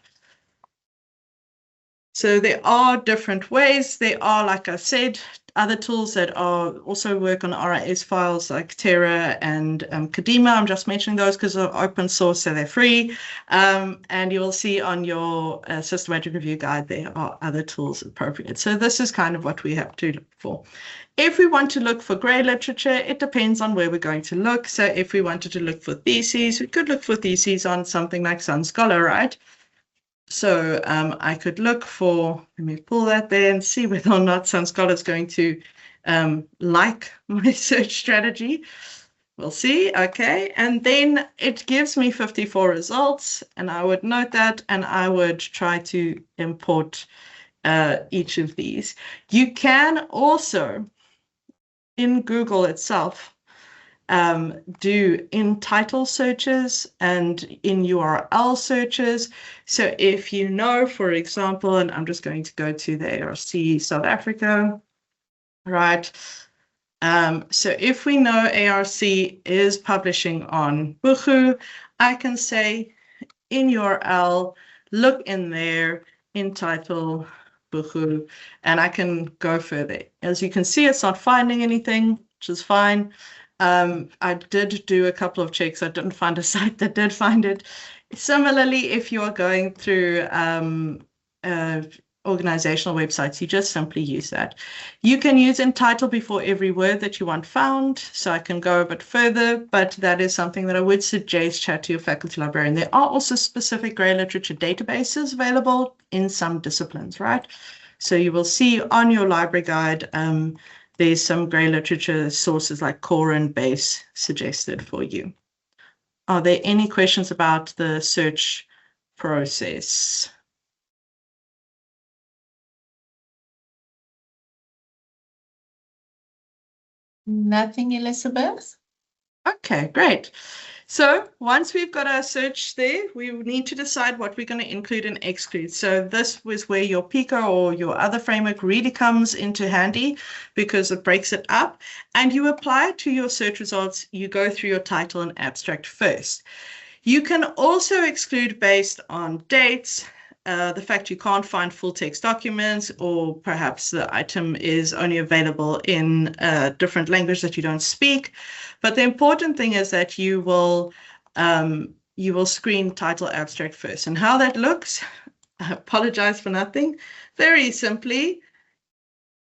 Speaker 2: So there are different ways. There are, like I said, other tools that are also work on RIS files like Terra and Kadima. I'm just mentioning those because they're open source, so they're free. And you will see on your systematic review guide, there are other tools appropriate. So this is kind of what we have to look for. If we want to look for grey literature, it depends on where we're going to look. So if we wanted to look for theses, we could look for theses on something like Sun Scholar, right? So I could look for, let me pull that there and see whether or not Sun Scholar is going to like my search strategy. We'll see. Okay. And then it gives me 54 results, and I would note that, and I would try to import each of these. You can also, in Google itself, do in title searches and in URL searches. So if you know, for example, and I'm just going to go to the ARC South Africa, right? So if we know ARC is publishing on Buchu, I can say in URL, look in there, in title, Buchu, and I can go further. As you can see, it's not finding anything, which is fine. I did do a couple of checks. I didn't find a site that did find it. Similarly, if you are going through organizational websites, you just simply use that. You can use in title before every word that you want found. So I can go a bit further, but that is something that I would suggest chat to your faculty librarian. There are also specific grey literature databases available in some disciplines, right? So you will see on your library guide, there's some grey literature sources like Core and Base suggested for you. Are there any questions about the search process?
Speaker 1: Nothing, Elizabeth.
Speaker 2: Okay, great. So once we've got our search there, we need to decide what we're going to include and exclude. So this was where your Pico or your other framework really comes into handy, because it breaks it up, and you apply it to your search results. You go through your title and abstract first. You can also exclude based on dates, the fact you can't find full text documents, or perhaps the item is only available in a different language that you don't speak. But the important thing is that you will screen title abstract first. And how that looks, I apologize for nothing. Very simply,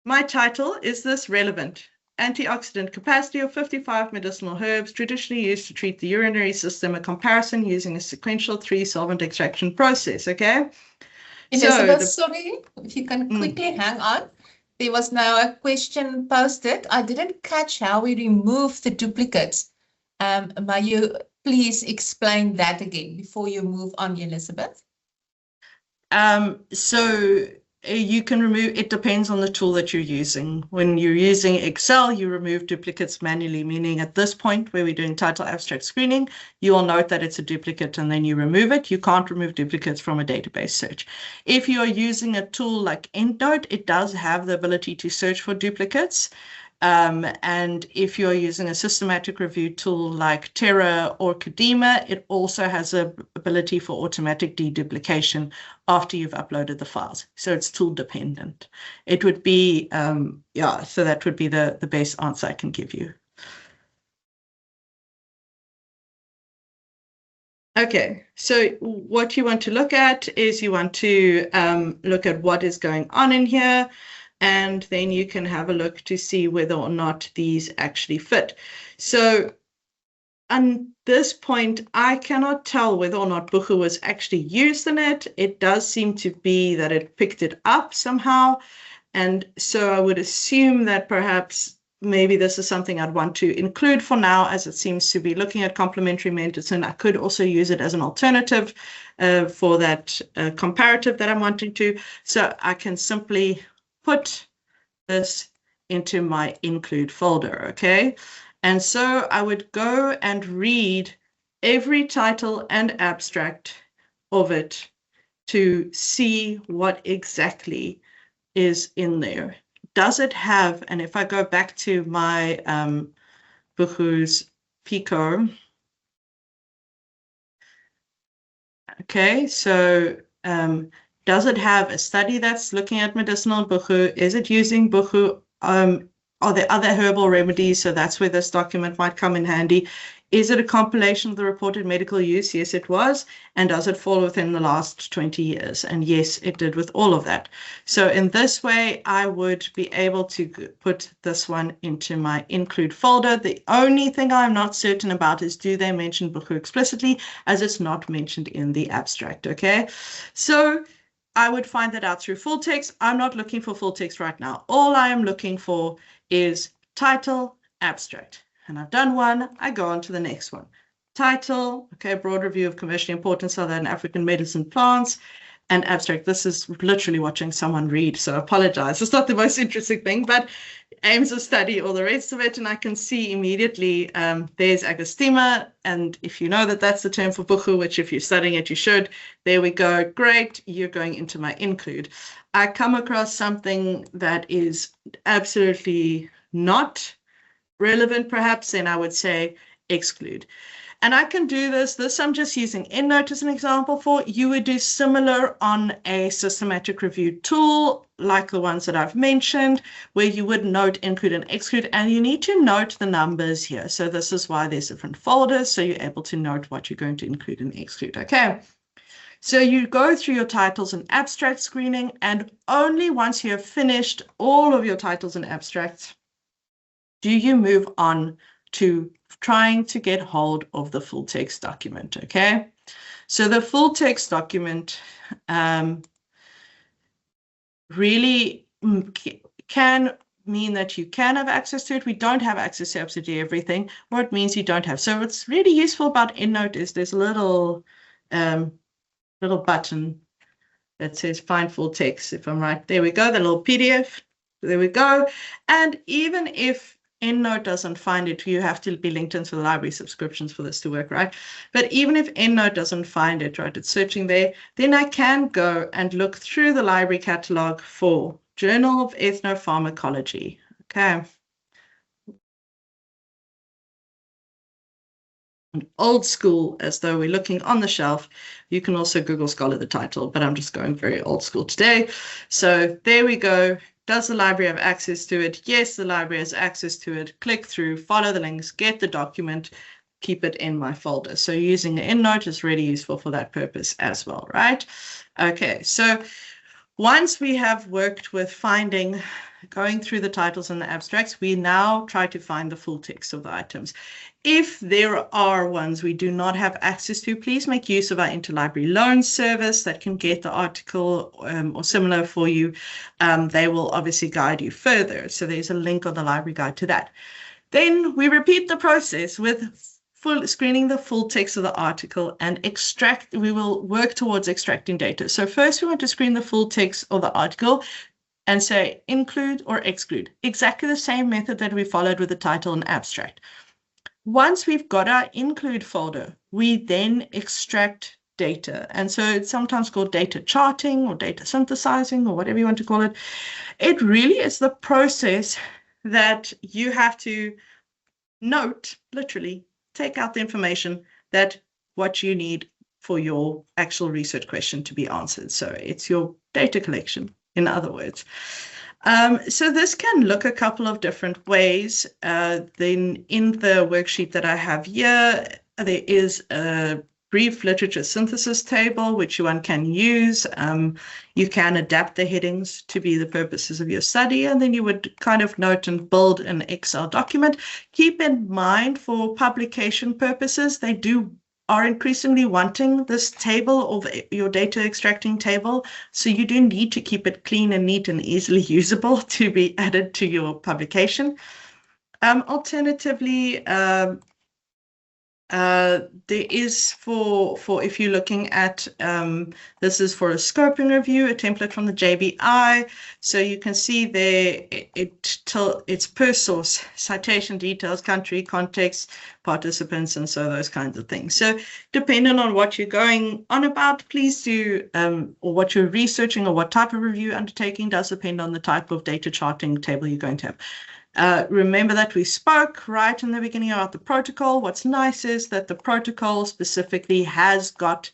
Speaker 2: my title, is this relevant? Antioxidant capacity of 55 medicinal herbs traditionally used to treat the urinary system, a comparison using a sequential 3-solvent extraction process, okay?
Speaker 1: Elizabeth, sorry, if you can quickly hang on. There was now a question posted. I didn't catch how we remove the duplicates. May you please explain that again before you move on, Elizabeth?
Speaker 2: So you can remove, it depends on the tool that you're using. When you're using Excel, you remove duplicates manually, meaning at this point where we're doing title abstract screening, you will note that it's a duplicate and then you remove it. You can't remove duplicates from a database search. If you're using a tool like EndNote, it does have the ability to search for duplicates. And if you're using a systematic review tool like Terra or Kadima, it also has the ability for automatic deduplication after you've uploaded the files. So it's tool dependent. It would be, yeah, so that would be the best answer I can give you. Okay, so what you want to look at is you want to look at what is going on in here, and then you can have a look to see whether or not these actually fit. So at this point, I cannot tell whether or not Buchu was actually used in it. It does seem to be that it picked it up somehow. And so I would assume that perhaps maybe this is something I'd want to include for now, as it seems to be looking at complementary medicine. I could also use it as an alternative for that comparative that I'm wanting to. So I can simply put this into my include folder, okay? And so I would go and read every title and abstract of it to see what exactly is in there. Does it have, and if I go back to my Buchu's Pico, okay, so does it have a study that's looking at medicinal Buchu? Is it using Buchu? Are there other herbal remedies? So that's where this document might come in handy. Is it a compilation of the reported medical use? Yes, it was. And does it fall within the last 20 years? And yes, it did with all of that. So in this way, I would be able to put this one into my include folder. The only thing I'm not certain about is, do they mention Buchu explicitly, as it's not mentioned in the abstract, okay? So I would find that out through full text. I'm not looking for full text right now. All I am looking for is title, abstract. And I've done one, I go on to the next one. Title, okay, broad review of commercially important Southern African medicine plants, and abstract. This is literally watching someone read, so I apologize. It's not the most interesting thing, but aims of study, all the rest of it, and I can see immediately there's agostima, and if you know that that's the term for Buchu, which if you're studying it, you should, there we go, great, you're going into my include. I come across something that is absolutely not relevant, perhaps, then I would say exclude. And I can do this I'm just using EndNote as an example for. You would do similar on a systematic review tool, like the ones that I've mentioned, where you would note include and exclude, and you need to note the numbers here. So this is why there's different folders, so you're able to note what you're going to include and exclude, okay? So you go through your titles and abstract screening, and only once you have finished all of your titles and abstracts, do you move on to trying to get hold of the full text document, okay? So the full text document really can mean that you can have access to it. We don't have access to absolutely everything, or it means you don't have. So what's really useful about EndNote is there's a little button that says find full text, if I'm right. There we go, the little PDF. There we go. And even if EndNote doesn't find it, you have to be linked into the library subscriptions for this to work, right? But even if EndNote doesn't find it, right, it's searching there, then I can go and look through the library catalog for Journal of Ethnopharmacology, okay? And old school, as though we're looking on the shelf. You can also Google Scholar the title, but I'm just going very old school today. So there we go. Does the library have access to it? Yes, the library has access to it. Click through, follow the links, get the document, keep it in my folder. So using the EndNote is really useful for that purpose as well, right? Okay, so once we have worked with going through the titles and the abstracts, we now try to find the full text of the items. If there are ones we do not have access to, please make use of our interlibrary loan service that can get the article or similar for you. They will obviously guide you further. So there's a link on the library guide to that. Then we repeat the process with screening the full text of the article and we will work towards extracting data. So first we want to screen the full text of the article and say include or exclude. Exactly the same method that we followed with the title and abstract. Once we've got our include folder, we then extract data. And so it's sometimes called data charting or data synthesizing or whatever you want to call it. It really is the process that you have to note, literally, take out the information that what you need for your actual research question to be answered. So it's your data collection, in other words. So this can look a couple of different ways. Then in the worksheet that I have here, there is a brief literature synthesis table, which one can use. You can adapt the headings to be the purposes of your study, and then you would kind of note and build an Excel document. Keep in mind, for publication purposes, they are increasingly wanting this table of your data extracting table. So you do need to keep it clean and neat and easily usable to be added to your publication. Alternatively, there is for if you're looking at, this is for a scoping review, a template from the JBI. So you can see there, it's per source, citation details, country, context, participants, and so those kinds of things. So depending on what you're going on about, please do, or what you're researching or what type of review undertaking does depend on the type of data charting table you're going to have. Remember that we spoke right in the beginning about the protocol. What's nice is that the protocol specifically has got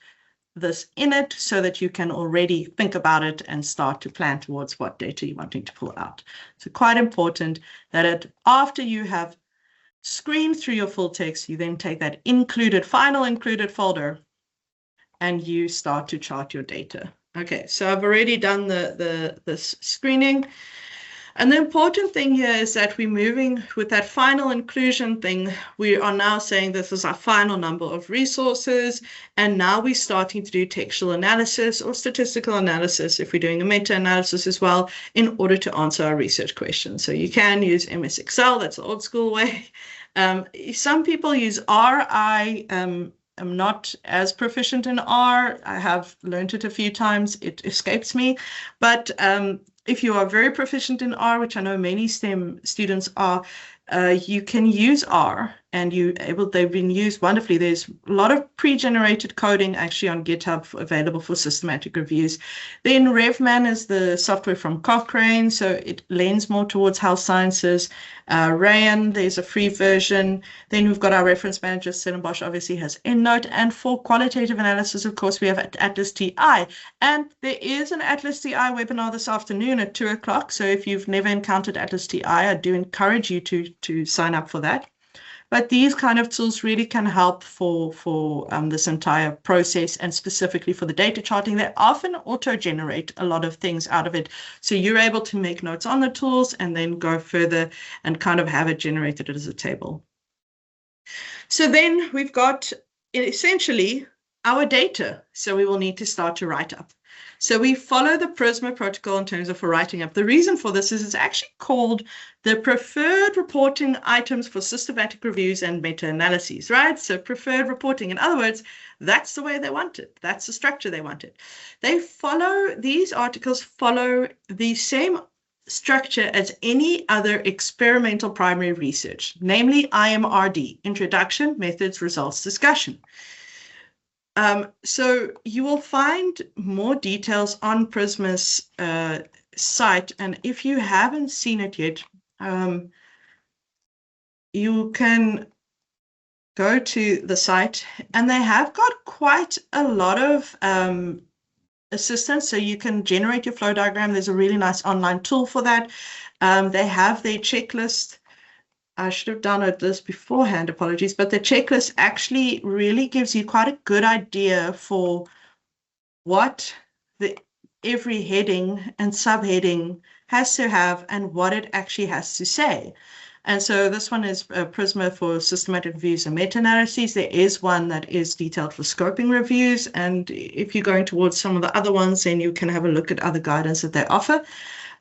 Speaker 2: this in it so that you can already think about it and start to plan towards what data you're wanting to pull out. So quite important that after you have screened through your full text, you then take that final included folder and you start to chart your data. Okay, so I've already done this screening. And the important thing here is that we're moving with that final inclusion thing. We are now saying this is our final number of resources. And now we're starting to do textual analysis or statistical analysis, if we're doing a meta-analysis as well, in order to answer our research questions. So you can use MS Excel, that's the old school way. Some people use R. I am not as proficient in R. I have learned it a few times. It escapes me. But if you are very proficient in R, which I know many STEM students are, you can use R, and they've been used wonderfully. There's a lot of pre-generated coding actually on GitHub available for systematic reviews. Then RevMan is the software from Cochrane, so it lends more towards health sciences. Rayan, there's a free version. Then we've got our reference manager. Stellenbosch obviously has EndNote. And for qualitative analysis, of course, we have Atlas TI. And there is an Atlas TI webinar this afternoon at 2 o'clock. So if you've never encountered Atlas TI, I do encourage you to sign up for that. But these kind of tools really can help for this entire process, and specifically for the data charting. They often auto-generate a lot of things out of it. So you're able to make notes on the tools and then go further and kind of have it generated as a table. So then we've got essentially our data. So we will need to start to write up. So we follow the PRISMA protocol in terms of for writing up. The reason for this is it's actually called the preferred reporting items for systematic reviews and meta-analyses, right? So preferred reporting. In other words, that's the way they want it. That's the structure they want it. These articles follow the same structure as any other experimental primary research, namely IMRD, Introduction, Methods, Results, Discussion. So you will find more details on PRISMA's site, and if you haven't seen it yet, you can go to the site, and they have got quite a lot of assistance. So you can generate your flow diagram. There's a really nice online tool for that. They have their checklist. I should have downloaded this beforehand, apologies, but the checklist actually really gives you quite a good idea for what every heading and subheading has to have and what it actually has to say. And so this one is PRISMA for systematic reviews and meta-analyses. There is one that is detailed for scoping reviews. And if you're going towards some of the other ones, then you can have a look at other guidance that they offer.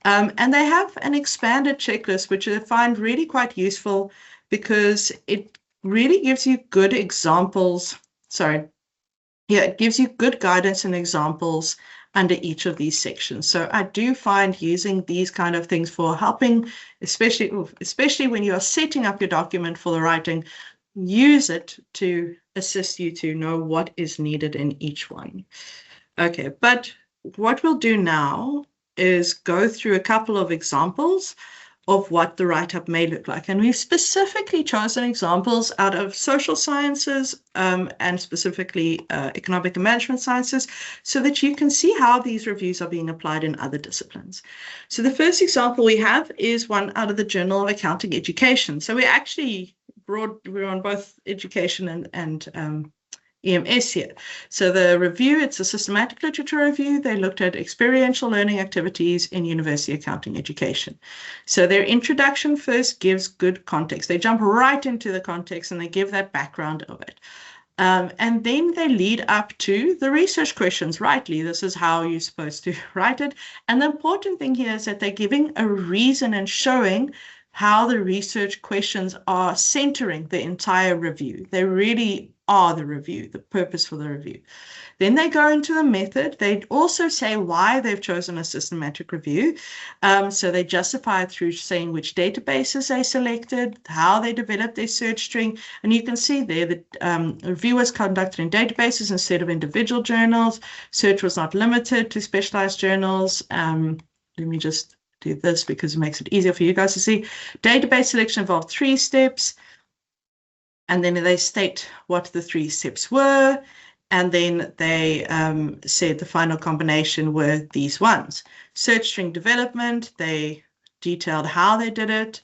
Speaker 2: And they have an expanded checklist, which I find really quite useful because it really gives you good examples. It gives you good guidance and examples under each of these sections. So I do find using these kind of things for helping, especially when you are setting up your document for the writing, use it to assist you to know what is needed in each one. Okay, but what we'll do now is go through a couple of examples of what the write-up may look like. And we've specifically chosen examples out of social sciences and specifically economic and management sciences so that you can see how these reviews are being applied in other disciplines. So the first example we have is one out of the Journal of Accounting Education. So we're on both education and EMS here. So the review, it's a systematic literature review. They looked at experiential learning activities in university accounting education. So their introduction first gives good context. They jump right into the context and they give that background of it. And then they lead up to the research questions, rightly. This is how you're supposed to write it. And the important thing here is that they're giving a reason and showing how the research questions are centering the entire review. They really are the review, the purpose for the review. Then they go into the method. They also say why they've chosen a systematic review. So they justify it through saying which databases they selected, how they developed their search string. And you can see there that review was conducted in databases instead of individual journals. Search was not limited to specialized journals. Let me just do this because it makes it easier for you guys to see. Database selection involved 3 steps. And then they state what the 3 steps were. And then they said the final combination were these ones. Search string development, they detailed how they did it.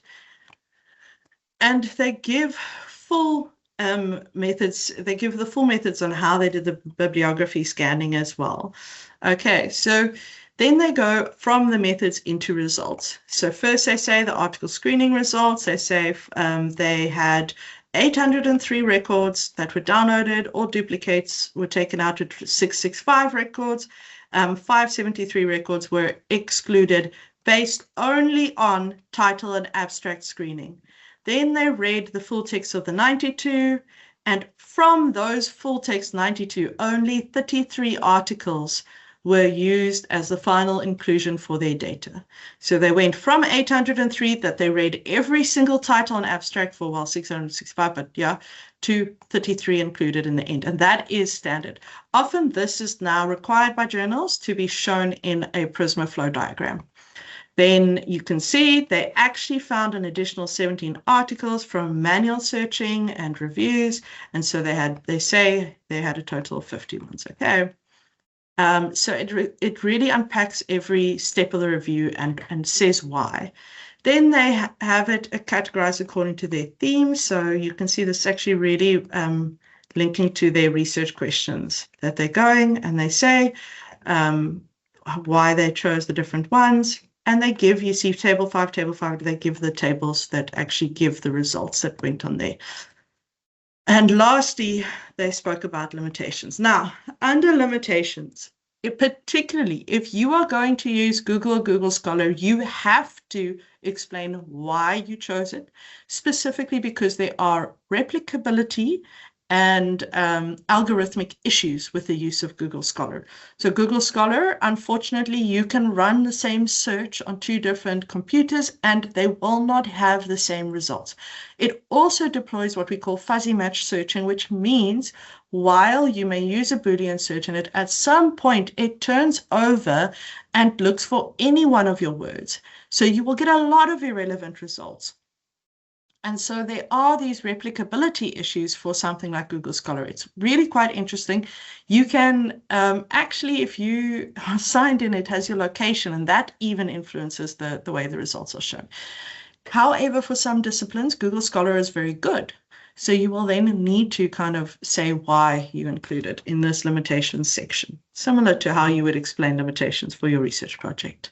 Speaker 2: And they give full methods, they give the full methods on how they did the bibliography scanning as well. Okay, so then they go from the methods into results. So first they say the article screening results, they say they had 803 records that were downloaded, all duplicates were taken out at 665 records, 573 records were excluded based only on title and abstract screening. Then they read the full text of the 92, and from those full text 92, only 33 articles were used as the final inclusion for their data. So they went from 803 that they read every single title and abstract for, well, 665, but yeah, to 33 included in the end. And that is standard. Often this is now required by journals to be shown in a Prisma flow diagram. Then you can see they actually found an additional 17 articles from manual searching and reviews. And so they say they had a total of 50 ones, okay? So it really unpacks every step of the review and says why. Then they have it categorized according to their theme. So you can see this actually really linking to their research questions that they're going, and they say why they chose the different ones. And they give, you see table 5, they give the tables that actually give the results that went on there. And lastly, they spoke about limitations. Now, under limitations, particularly if you are going to use Google or Google Scholar, you have to explain why you chose it, specifically because there are replicability and algorithmic issues with the use of Google Scholar. So Google Scholar, unfortunately, you can run the same search on 2 different computers and they will not have the same results. It also deploys what we call fuzzy match searching, which means while you may use a Boolean search in it, at some point it turns over and looks for any one of your words. So you will get a lot of irrelevant results. And so there are these replicability issues for something like Google Scholar. It's really quite interesting. You can actually, if you are signed in, it has your location, and that even influences the way the results are shown. However, for some disciplines, Google Scholar is very good. So you will then need to kind of say why you include it in this limitations section, similar to how you would explain limitations for your research project.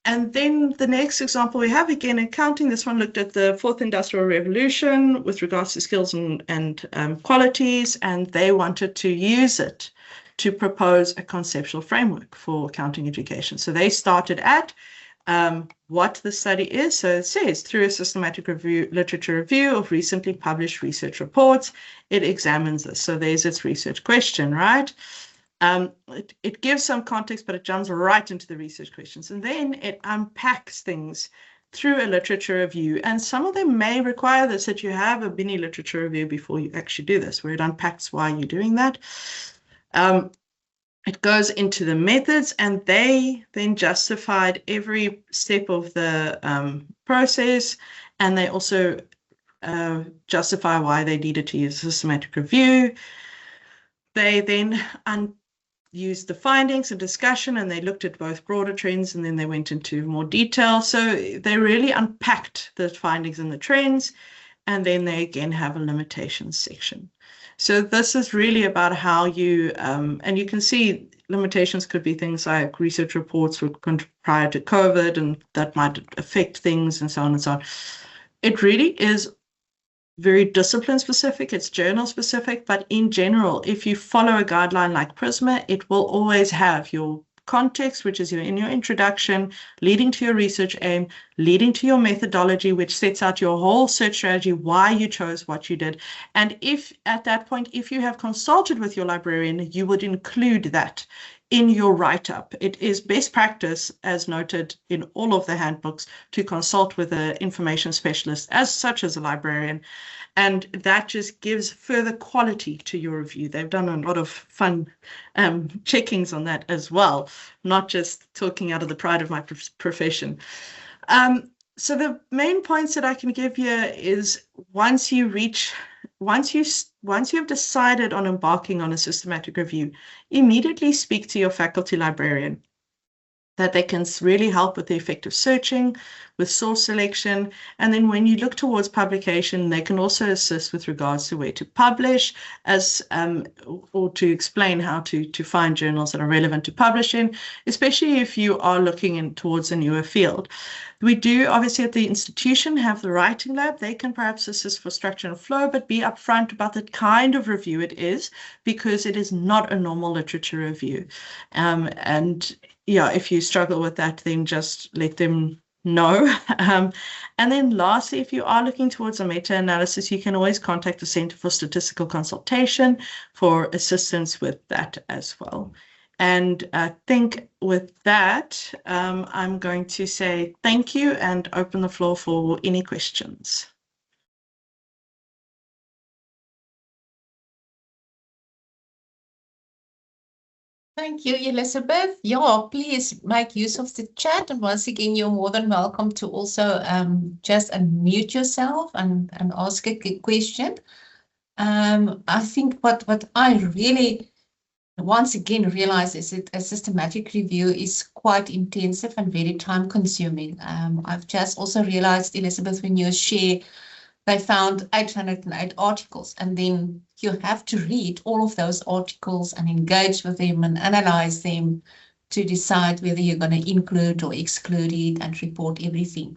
Speaker 2: And then the next example we have, again, accounting. This one looked at the 4th Industrial Revolution with regards to skills and qualities, and they wanted to use it to propose a conceptual framework for accounting education. So they started at what the study is. So it says, through a systematic literature review of recently published research reports, it examines this. So there's its research question, right? It gives some context, but it jumps right into the research questions. And then it unpacks things through a literature review. And some of them may require this, that you have a mini literature review before you actually do this, where it unpacks why you're doing that. It goes into the methods, and they then justified every step of the process. And they also justify why they needed to use a systematic review. They then used the findings and discussion, and they looked at both broader trends, and then they went into more detail. So they really unpacked the findings and the trends, and then they again have a limitations section. So this is really about how you, and you can see limitations could be things like research reports were prior to COVID, and that might affect things and so on and so on. It really is very discipline specific, it's journal specific, but in general, if you follow a guideline like PRISMA, it will always have your context, which is in your introduction, leading to your research aim, leading to your methodology, which sets out your whole search strategy, why you chose what you did. And if at that point, if you have consulted with your librarian, you would include that in your write-up. It is best practice, as noted in all of the handbooks, to consult with an information specialist, as such as a librarian. And that just gives further quality to your review. They've done a lot of fun checkings on that as well, not just talking out of the pride of my profession. So the main points that I can give here is once you've decided on embarking on a systematic review, immediately speak to your faculty librarian, that they can really help with the effective searching, with source selection. And then when you look towards publication, they can also assist with regards to where to publish, or to explain how to find journals that are relevant to publish in, especially if you are looking towards a newer field. We do, obviously, at the institution have the writing lab. They can perhaps assist for structure and flow, but be upfront about the kind of review it is, because it is not a normal literature review. And yeah, if you struggle with that, then just let them know. And then lastly, if you are looking towards a meta-analysis, you can always contact the Center for Statistical Consultation for assistance with that as well. And I think with that, I'm going to say thank you and open the floor for any questions.
Speaker 1: Thank you, Elizabeth. Yeah, please make use of the chat. And once again, you're more than welcome to also just unmute yourself and ask a question. I think what I really once again realize is that a systematic review is quite intensive and very time consuming. I've just also realized, Elizabeth, when you share, they found 808 articles, and then you have to read all of those articles and engage with them and analyze them to decide whether you're going to include or exclude it and report everything.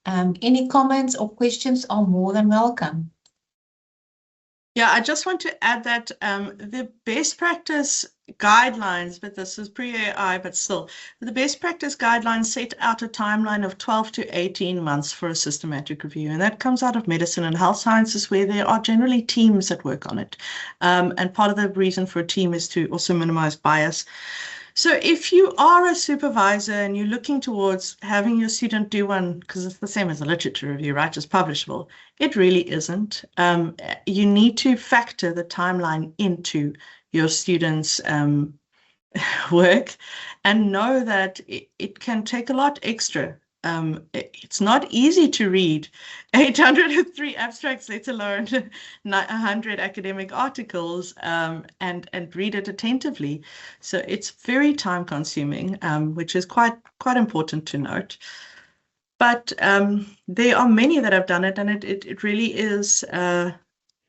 Speaker 1: Any comments or questions are more than welcome.
Speaker 2: Yeah, I just want to add that the best practice guidelines, but this is pre-AI, but still, the best practice guidelines set out a timeline of 12 to 18 months for a systematic review. And that comes out of medicine and health sciences, where there are generally teams that work on it. And part of the reason for a team is to also minimize bias. So if you are a supervisor and you're looking towards having your student do one, because it's the same as a literature review, right, just publishable, it really isn't. You need to factor the timeline into your students' work and know that it can take a lot extra. It's not easy to read 803 abstracts, let alone 100 academic articles, and read it attentively. So it's very time consuming, which is quite important to note. But there are many that have done it, and it really is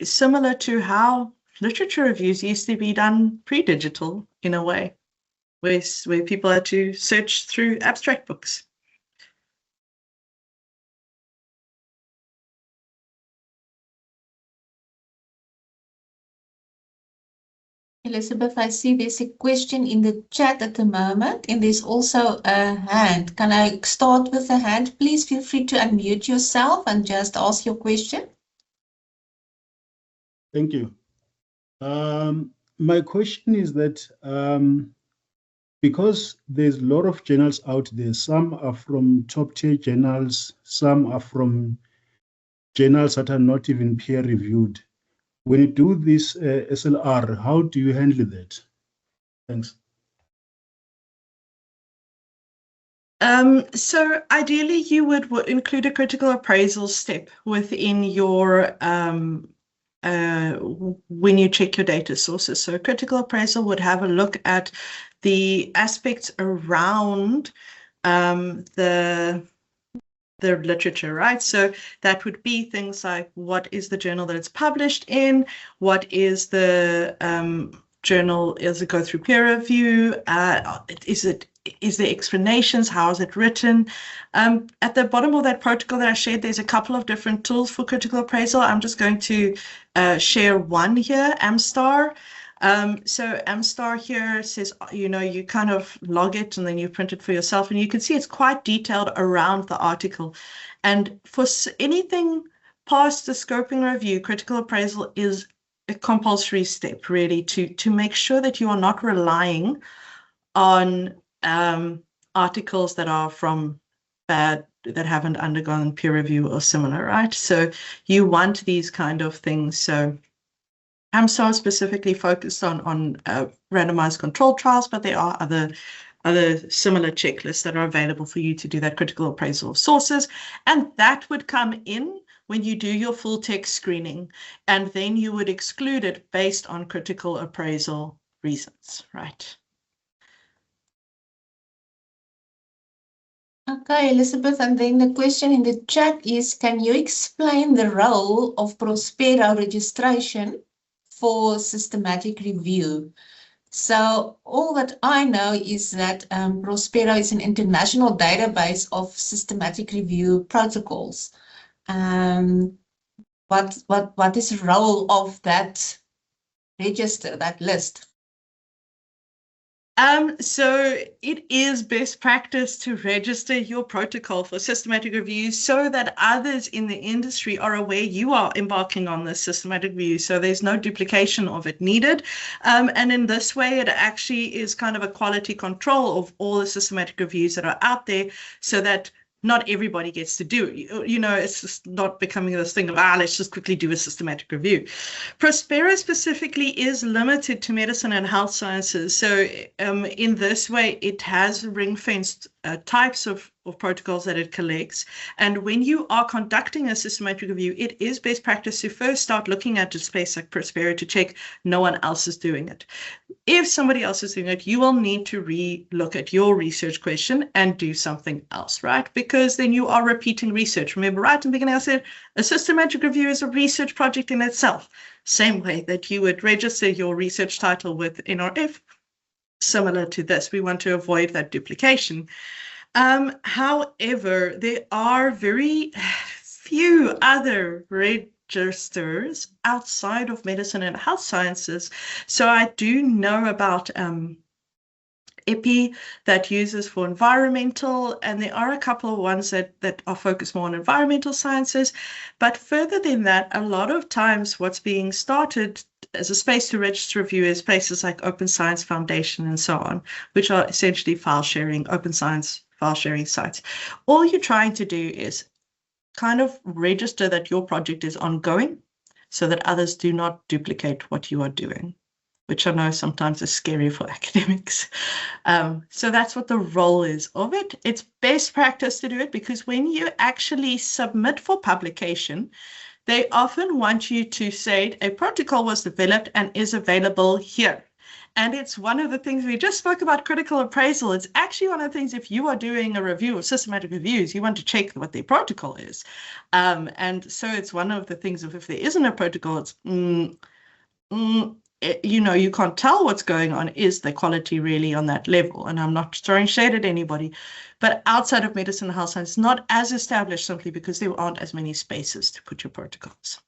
Speaker 2: similar to how literature reviews used to be done pre-digital in a way, where people had to search through abstract books.
Speaker 1: Elizabeth, I see there's a question in the chat at the moment, and there's also a hand. Can I start with the hand? Please feel free to unmute yourself and just ask your question.
Speaker 4: Thank you. My question is that because there's a lot of journals out there, some are from top-tier journals, some are from journals that are not even peer-reviewed. When you do this SLR, how do you handle that? Thanks.
Speaker 2: So ideally, you would include a critical appraisal step within your when you check your data sources. So a critical appraisal would have a look at the aspects around the the literature, right? So that would be things like, what is the journal that it's published in? What is the journal? Does it go through peer review? Is there explanations? How is it written? At the bottom of that protocol that I shared, there's a couple of different tools for critical appraisal. I'm just going to share one here, AmStar. So AmStar here says, you kind of log it and then you print it for yourself, and you can see it's quite detailed around the article. And for anything past the scoping review, critical appraisal is a compulsory step, really, to make sure that you are not relying on articles that are from that haven't undergone peer review or similar, right? So you want these kind of things. So AmStar specifically focused on randomized controlled trials, but there are other similar checklists that are available for you to do that critical appraisal of sources. And that would come in when you do your full text screening, and then you would exclude it based on critical appraisal reasons, right?
Speaker 1: Okay, Elizabeth, and then the question in the chat is, can you explain the role of Prospero registration for systematic review? So all that I know is that Prospero is an international database of systematic review protocols. What is the role of that register, that list?
Speaker 2: So it is best practice to register your protocol for systematic review so that others in the industry are aware you are embarking on this systematic review, so there's no duplication of it needed. And in this way, it actually is kind of a quality control of all the systematic reviews that are out there, so that not everybody gets to do it. It's just not becoming this thing of, let's just quickly do a systematic review. Prospero specifically is limited to medicine and health sciences. So in this way, it has ring-fenced types of protocols that it collects. And when you are conducting a systematic review, it is best practice to first start looking at a space like Prospero to check no one else is doing it. If somebody else is doing it, you will need to re-look at your research question and do something else, right? Because then you are repeating research. Remember, right in the beginning, I said a systematic review is a research project in itself. Same way that you would register your research title with NRF, similar to this. We want to avoid that duplication. However, there are very few other registers outside of medicine and health sciences. So I do know about EPI that uses for environmental, and there are a couple of ones that are focused more on environmental sciences. But further than that, a lot of times what's being started as a space to register review is places like Open Science Foundation and so on, which are essentially file sharing, open science file sharing sites. All you're trying to do is kind of register that your project is ongoing so that others do not duplicate what you are doing, which I know sometimes is scary for academics. So that's what the role is of it. It's best practice to do it because when you actually submit for publication, they often want you to say a protocol was developed and is available here. And it's one of the things we just spoke about critical appraisal. It's actually one of the things, if you are doing a review of systematic reviews, you want to check what their protocol is. And so it's one of the things of if there isn't a protocol, it's, you can't tell what's going on. Is the quality really on that level? And I'm not throwing shade at anybody, but outside of medicine and health science, it's not as established simply because there aren't as many spaces to put your protocols.